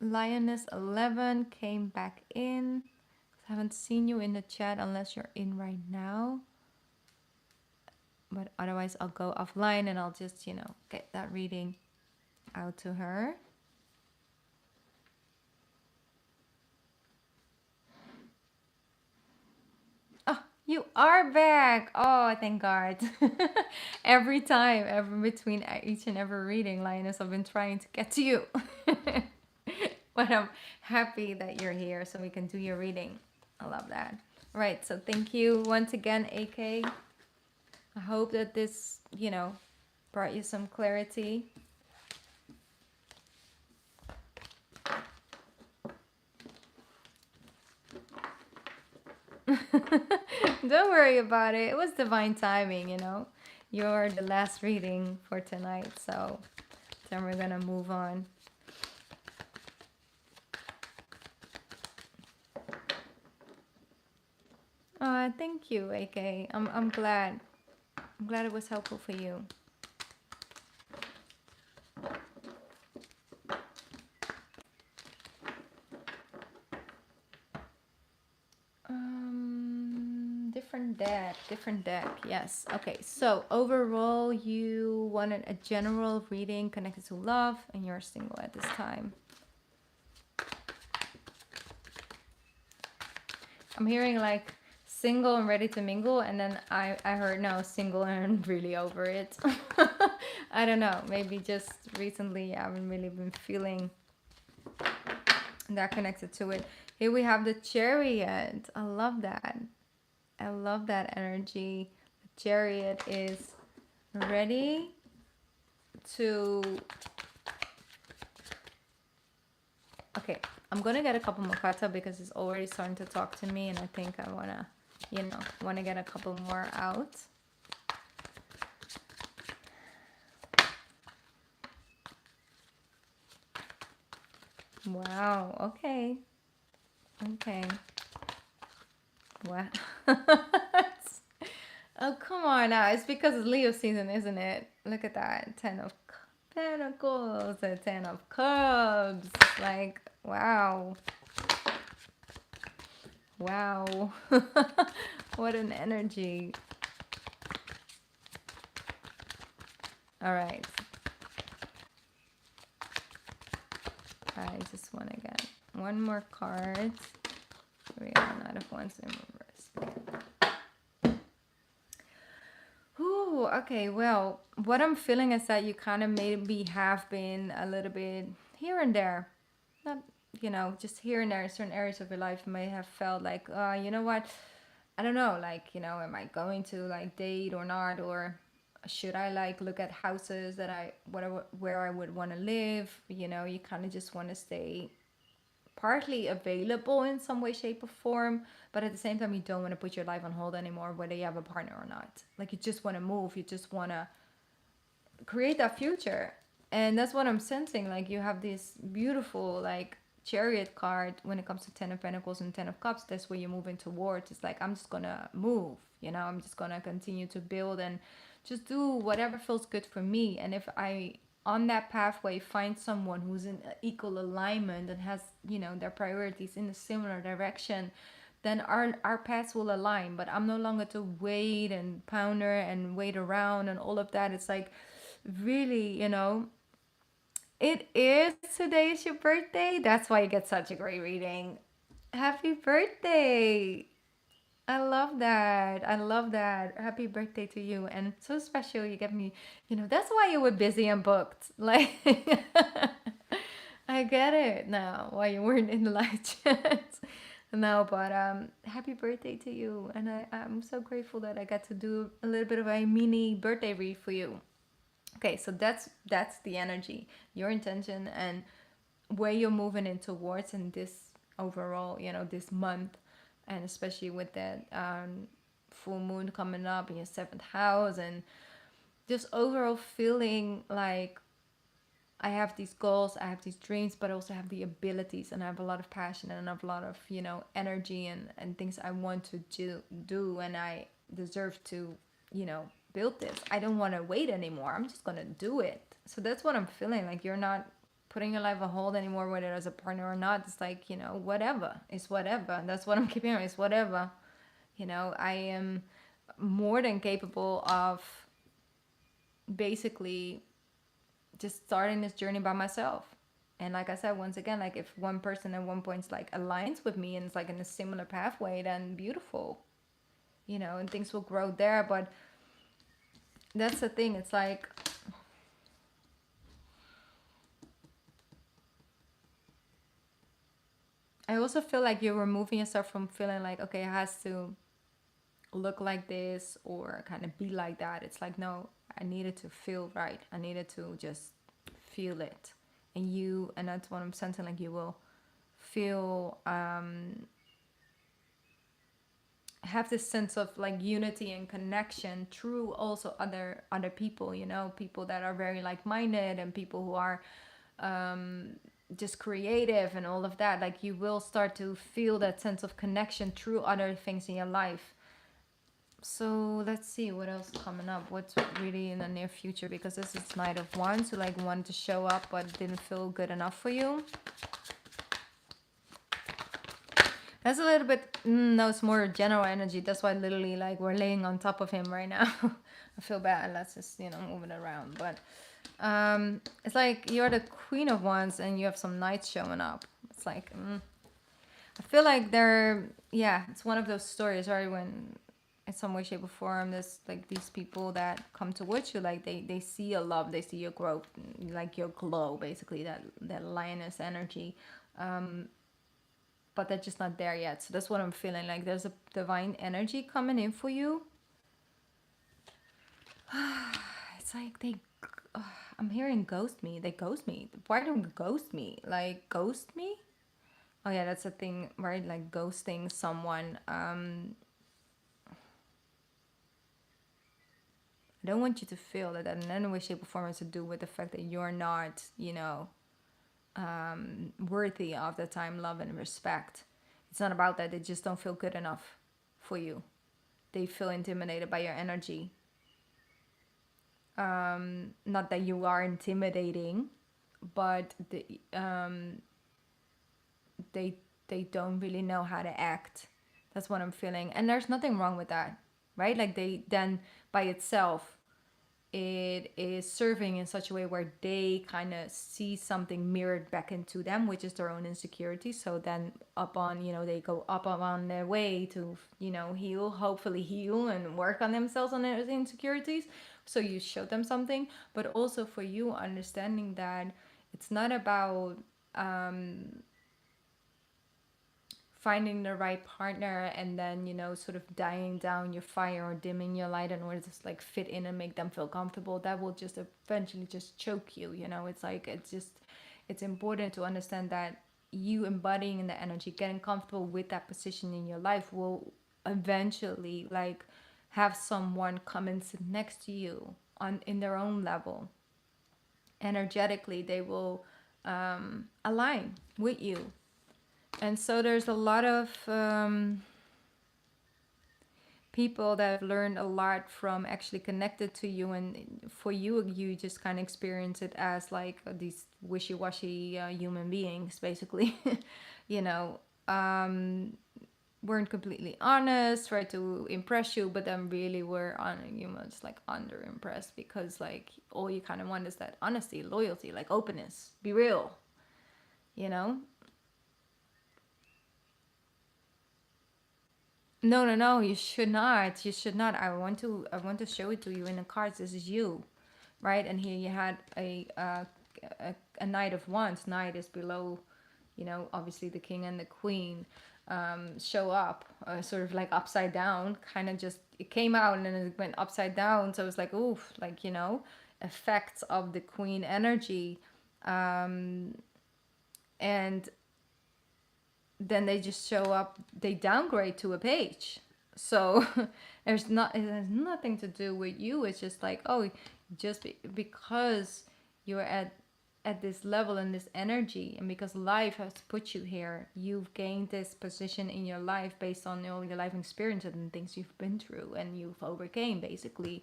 Lioness 11 came back in. I haven't seen you in the chat unless you're in right now. But otherwise, I'll go offline and I'll just, get that reading out to her. Oh, you are back. Oh, thank God. Every time, between each and every reading, Lioness, I've been trying to get to you. But I'm happy that you're here so we can do your reading. I love that. All right, so thank you once again, AK. I hope that this, brought you some clarity. Don't worry about it. It was divine timing, You're the last reading for tonight, so then we're gonna move on. Thank you, AK. I'm glad. I'm glad it was helpful for you. Different deck. Yes. Okay. So overall, you wanted a general reading connected to love, and you're single at this time. I'm hearing like single and ready to mingle, and then I heard no, single and really over it. I don't know. Maybe just recently I haven't really been feeling that connected to it. Here we have the Chariot. I love that. I love that energy. The Chariot is ready to... Okay, I'm gonna get a couple more kata because it's already starting to talk to me, and I think I wanna get a couple more out. Wow. Okay. Wow. Oh, come on now. It's because it's Leo season, isn't it? Look at that. 10 of Pentacles, a 10 of Cups. Like, wow. Wow. What an energy. All right. I just want to get one more card. We are Knight of Wands in reverse. Ooh, okay, well, what I'm feeling is that you kind of maybe have been a little bit here and there. Not, just here and there in certain areas of your life. You may have felt like, you know what? I don't know, like, am I going to like date or not? Or should I like look at houses that where I would want to live? You kind of just want to stay partly available in some way, shape, or form, but at the same time you don't want to put your life on hold anymore, whether you have a partner or not. Like, you just want to move, you just want to create that future. And that's what I'm sensing. Like, you have this beautiful like Chariot card when it comes to 10 of Pentacles and 10 of Cups. That's where you're moving towards. It's like, I'm just gonna move, I'm just gonna continue to build and just do whatever feels good for me. And if I on that pathway find someone who's in equal alignment and has their priorities in a similar direction, then our paths will align. But I'm no longer to wait and pounder and wait around and all of that. It's like, really, it is, today is your birthday. That's why you get such a great reading. Happy birthday. I love that. Happy birthday to you. And so special. You get me, that's why you were busy and booked. Like, I get it now why you weren't in the live chat. No, but happy birthday to you. And I'm so grateful that I got to do a little bit of a mini birthday read for you. Okay, so that's the energy, your intention. And where you're moving in towards in this overall, you know, this month, and especially with that full moon coming up in your seventh house, and just overall feeling like I have these goals, I have these dreams, but I also have the abilities, and I have a lot of passion, and I have a lot of, you know, energy, and things I want to do, and I deserve to, you know, build this. I don't want to wait anymore. I'm just gonna do it. So that's what I'm feeling. Like you're not putting your life on hold anymore, whether as a partner or not. It's like, you know, whatever. It's whatever. That's what I'm keeping on. It's whatever. You know, I am more than capable of basically just starting this journey by myself. And like I said, once again, like if one person at one point like aligns with me and it's like in a similar pathway, then beautiful, you know, and things will grow there. But that's the thing. It's like I also feel like you're removing yourself from feeling like, okay, it has to look like this or kind of be like that. It's like, no, I needed to feel right. I needed to just feel it. And that's what I'm sensing, like you will feel, have this sense of like unity and connection through also other people, you know, people that are very like-minded, and people who are just creative and all of that. Like you will start to feel that sense of connection through other things in your life. So let's see what else is coming up. What's really in the near future, because this is Knight of Wands, who like wanted to show up but didn't feel good enough for you. That's a little bit, no, it's more general energy. That's why literally like we're laying on top of him right now. I feel bad. Let's just, you know, move it around. But it's like you're the Queen of Wands and you have some knights showing up. It's like, I feel like yeah, it's one of those stories, right? When in some way, shape, or form, there's like these people that come towards you, like they see your love, they see your growth, like your glow, basically that lioness energy. But they're just not there yet. So that's what I'm feeling. Like there's a divine energy coming in for you. It's like I'm hearing ghost me. They ghost me. Why don't ghost me? Like ghost me? Oh yeah, that's a thing, right? Like ghosting someone. I don't want you to feel that in any way, shape, or form has to do with the fact that you're not, you know, worthy of the time, love, and respect. It's not about that. They just don't feel good enough for you. They feel intimidated by your energy. Not that you are intimidating, but they they don't really know how to act. That's what I'm feeling, and there's nothing wrong with that, right? Like they then by itself, it is serving in such a way where they kind of see something mirrored back into them, which is their own insecurity. So then up on, you know, they go up on their way to, you know, hopefully heal and work on themselves on their insecurities. So you show them something, but also for you understanding that it's not about finding the right partner and then, you know, sort of dying down your fire or dimming your light in order to just like fit in and make them feel comfortable. That will just eventually just choke you, you know. It's like it's important to understand that you embodying the energy, getting comfortable with that position in your life will eventually like have someone come and sit next to you on in their own level. Energetically they will align with you. And so there's a lot of people that have learned a lot from actually connected to you, and for you, you just kind of experience it as like these wishy-washy human beings, basically. You know, weren't completely honest, tried to impress you, but then really were on, you know, just like under impressed, because like all you kind of want is that honesty, loyalty, like openness, be real, you know. No, no, no, you should not. You should not. I want to show it to you in the cards. This is you, right? And here you had a Knight of Wands. Knight is below, you know, obviously the king and the queen. Show up, sort of like upside down, kind of just it came out and then it went upside down. So it was like, oof, like, you know, effects of the queen energy. And then they just show up, they downgrade to a page. So it has nothing to do with you. It's just like, oh, because you're at this level and this energy, and because life has put you here, you've gained this position in your life based on all your life experiences and things you've been through and you've overcame, basically.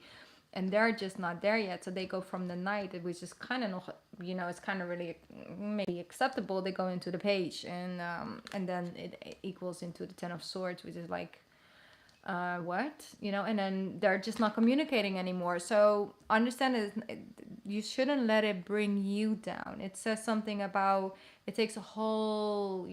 And they're just not there yet, so they go from the knight, which is kind of not, it's kind of really maybe acceptable. They go into the page, and then it equals into the 10 of swords, which is like, what, and then they're just not communicating anymore. So understand it, you shouldn't let it bring you down. It says something about, it takes a whole,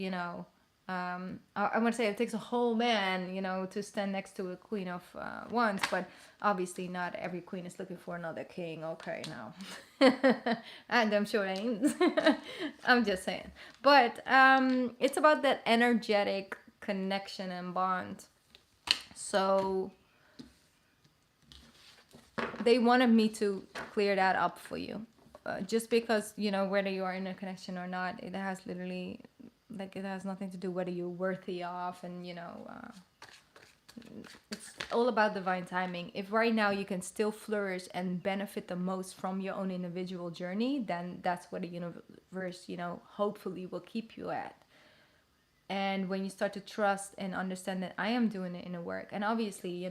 I want to say it takes a whole man, to stand next to a queen of wands, but obviously not every queen is looking for another king. Okay, now. And I'm sure ain't. I'm just saying. But it's about that energetic connection and bond. So they wanted me to clear that up for you. Just because, whether you are in a connection or not, it has literally, like, it has nothing to do whether you're worthy of, and, it's all about divine timing. If right now you can still flourish and benefit the most from your own individual journey, then that's where the universe, hopefully will keep you at. And when you start to trust and understand that I am doing it in a work, and obviously,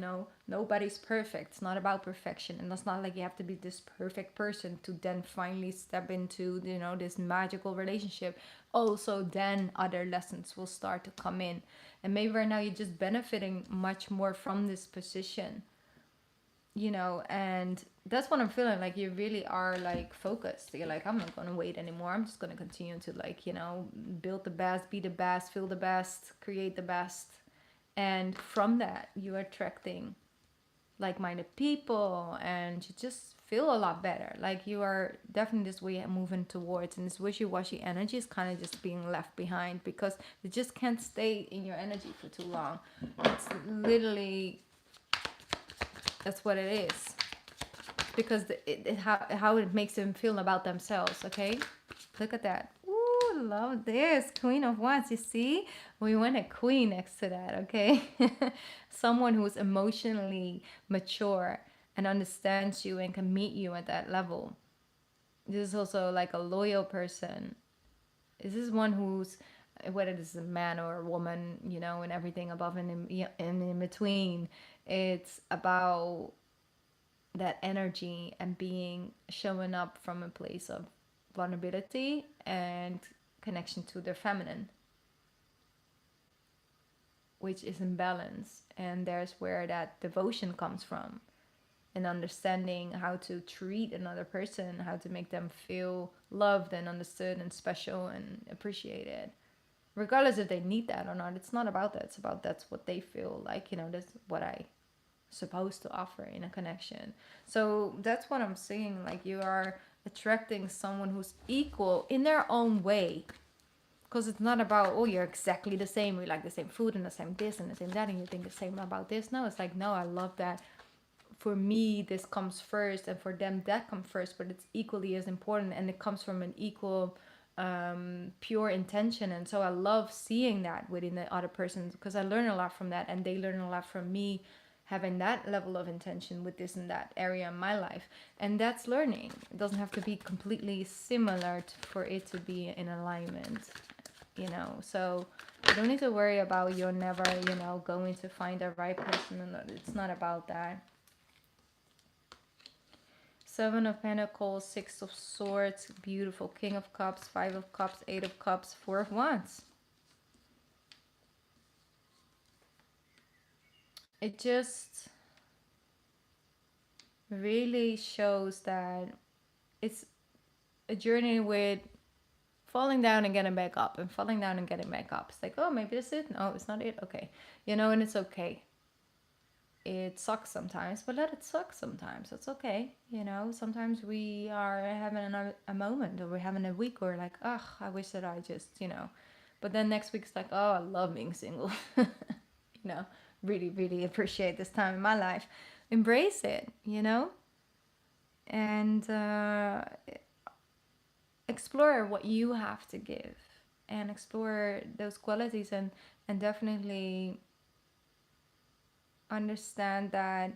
nobody's perfect. It's not about perfection, and it's not like you have to be this perfect person to then finally step into, this magical relationship. Also, then other lessons will start to come in, and maybe right now you're just benefiting much more from this position, and that's what I'm feeling. Like, you really are, like, focused. You're like, I'm not gonna wait anymore. I'm just gonna continue to, like, build the best, be the best, feel the best, create the best. And from that, you're attracting like-minded people, and you just feel a lot better. Like, you are definitely this way moving towards, and this wishy-washy energy is kind of just being left behind, because you just can't stay in your energy for too long. It's literally, that's what it is, because how it makes them feel about themselves. Okay, look at that. Ooh, love this Queen of Wands. You see, we want a queen next to that. Okay. Someone who's emotionally mature and understands you and can meet you at that level. This is also like a loyal person. This is one who's, whether this is a man or a woman, and everything above and in between, it's about that energy and showing up from a place of vulnerability and connection to their feminine, which is in balance. And there's where that devotion comes from, and understanding how to treat another person, how to make them feel loved and understood and special and appreciated, regardless if they need that or not. It's not about that. It's about, that's what they feel like, that's what I supposed to offer in a connection. So that's what I'm saying. Like, you are attracting someone who's equal in their own way, because it's not about, oh, you're exactly the same, we like the same food and the same this and the same that, and you think the same about this. No, it's like, no, I love that. For me, this comes first, and for them, that comes first, but it's equally as important, and it comes from an equal pure intention. And so I love seeing that within the other person, because I learn a lot from that, and they learn a lot from me, having that level of intention with this and that area in my life. And that's learning. It doesn't have to be completely similar for it to be in alignment, so you don't need to worry about you're never, going to find the right person. It's not about that. Seven of Pentacles, Six of Swords, beautiful. King of Cups, Five of Cups, Eight of Cups, Four of Wands. It just really shows that it's a journey with falling down and getting back up, and falling down and getting back up. It's like, oh, maybe that's it. No, it's not it. Okay. And it's okay. It sucks sometimes, but let it suck sometimes. That's okay. Sometimes we are having a moment, or we're having a week where, like, ugh, I wish that I just, But then next week's like, oh, I love being single. Really, really appreciate this time in my life. Embrace it, and explore what you have to give. and explore those qualities, and definitely understand that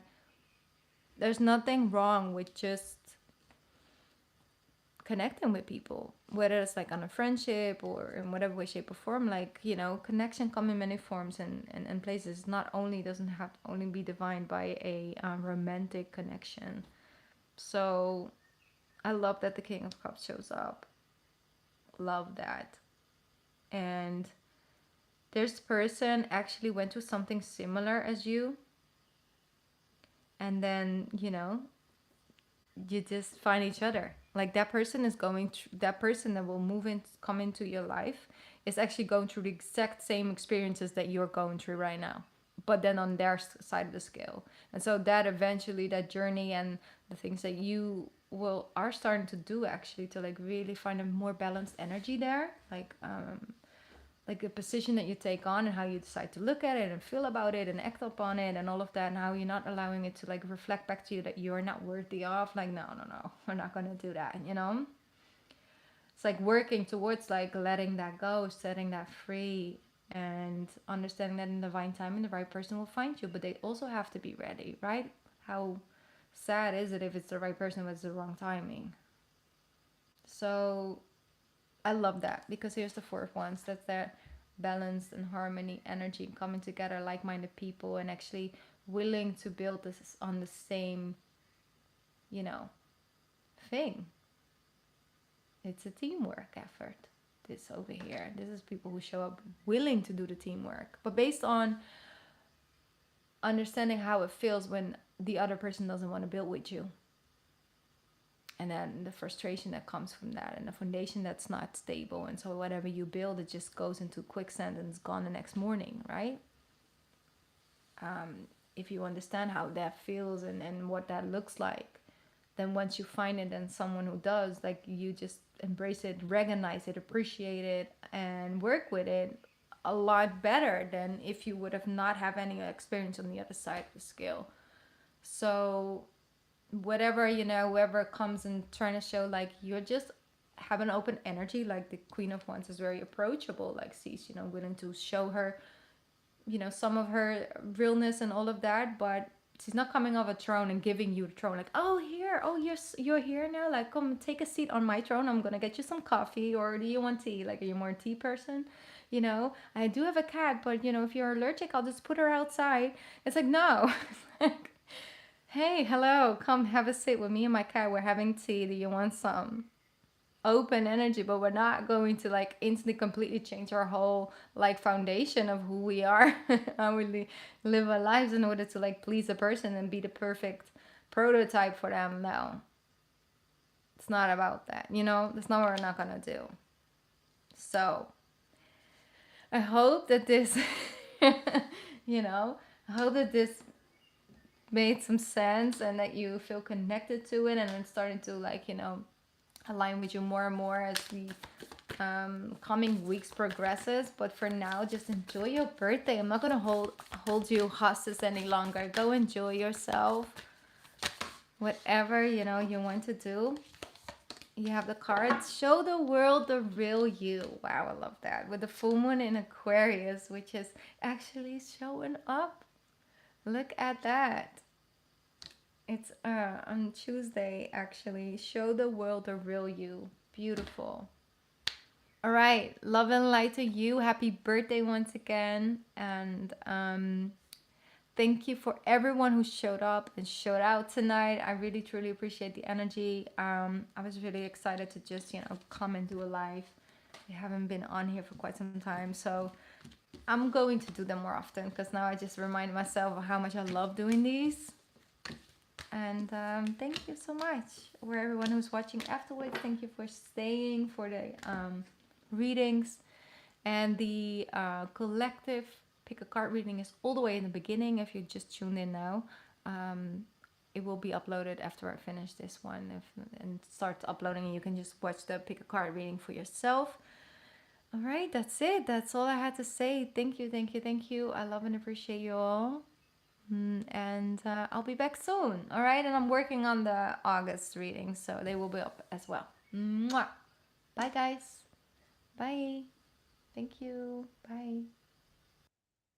there's nothing wrong with just connecting with people, whether it's like on a friendship or in whatever way, shape, or form. Like, you know, connection come in many forms and places. Not only doesn't have to only be defined by a romantic connection. So I love that the King of Cups shows up. Love that. And this person actually went through something similar as you, and then, you know, you just find each other. Like that person is going through, that person that will come into your life is actually going through the exact same experiences that you're going through right now, but then on their side of the scale. And so that eventually, that journey and the things that you will are starting to do actually to like really find a more balanced energy there, like the position that you take on and how you decide to look at it and feel about it and act upon it and all of that, and how you're not allowing it to like reflect back to you that you're not worthy of. Like, no, no, no, we're not going to do that, you know? It's like working towards like letting that go, setting that free, and understanding that in divine timing the right person will find you, but they also have to be ready, right? How sad is it if it's the right person but it's the wrong timing? So I love that, because here's the Four of Wands. That's that balance and harmony, energy, coming together, like-minded people, and actually willing to build this on the same, you know, thing. It's a teamwork effort. This over here, this is people who show up willing to do the teamwork, but based on understanding how it feels when the other person doesn't want to build with you, and then the frustration that comes from that, and the foundation that's not stable, and so whatever you build, it just goes into quicksand and it's gone the next morning, right? If you understand how that feels and what that looks like, then once you find it and someone who does, like, you just embrace it, recognize it, appreciate it, and work with it a lot better than if you would have not have any experience on the other side of the scale. So whatever, you know, whoever comes and trying to show like you're just have an open energy, like the Queen of Wands is very approachable, like she's, you know, willing to show her, you know, some of her realness and all of that, but she's not coming off a throne and giving you the throne like, oh, here, oh, you're here now, like, come take a seat on my throne, I'm gonna get you some coffee, or do you want tea, like, are you more a tea person? You know, I do have a cat, but you know, if you're allergic, I'll just put her outside. It's like, no. Like, hey, hello, come have a seat with me and my cat. We're having tea. Do you want some? Open energy, but we're not going to like instantly completely change our whole like foundation of who we are, how we live our lives in order to like please a person and be the perfect prototype for them. No, it's not about that. You know, that's not what we're not gonna do. So I hope that this, you know, I hope that this made some sense and that you feel connected to it and it's starting to like, you know, align with you more and more as the coming weeks progresses. But for now, just enjoy your birthday. I'm not gonna hold you hostage any longer. Go enjoy yourself, whatever, you know, you want to do. You have the cards, show the world the real you. Wow, I love that, with the full moon in Aquarius, which is actually showing up. Look at that. It's on Tuesday, actually. Show the world the real you. Beautiful. All right. Love and light to you. Happy birthday once again. And thank you for everyone who showed up and showed out tonight. I really, truly appreciate the energy. I was really excited to just, you know, come and do a live. We haven't been on here for quite some time. So I'm going to do them more often, because now I just remind myself of how much I love doing these. And thank you so much for everyone who's watching afterwards. Thank you for staying for the readings. And the collective pick a card reading is all the way in the beginning. If you just tuned in now, it will be uploaded after I finish this one and start uploading. You can just watch the pick a card reading for yourself. All right, that's it. That's all I had to say. Thank you, thank you, thank you. I love and appreciate you all. And I'll be back soon. All right, and I'm working on the August readings, so they will be up as well. Mwah. Bye, guys. Bye. Thank you. Bye.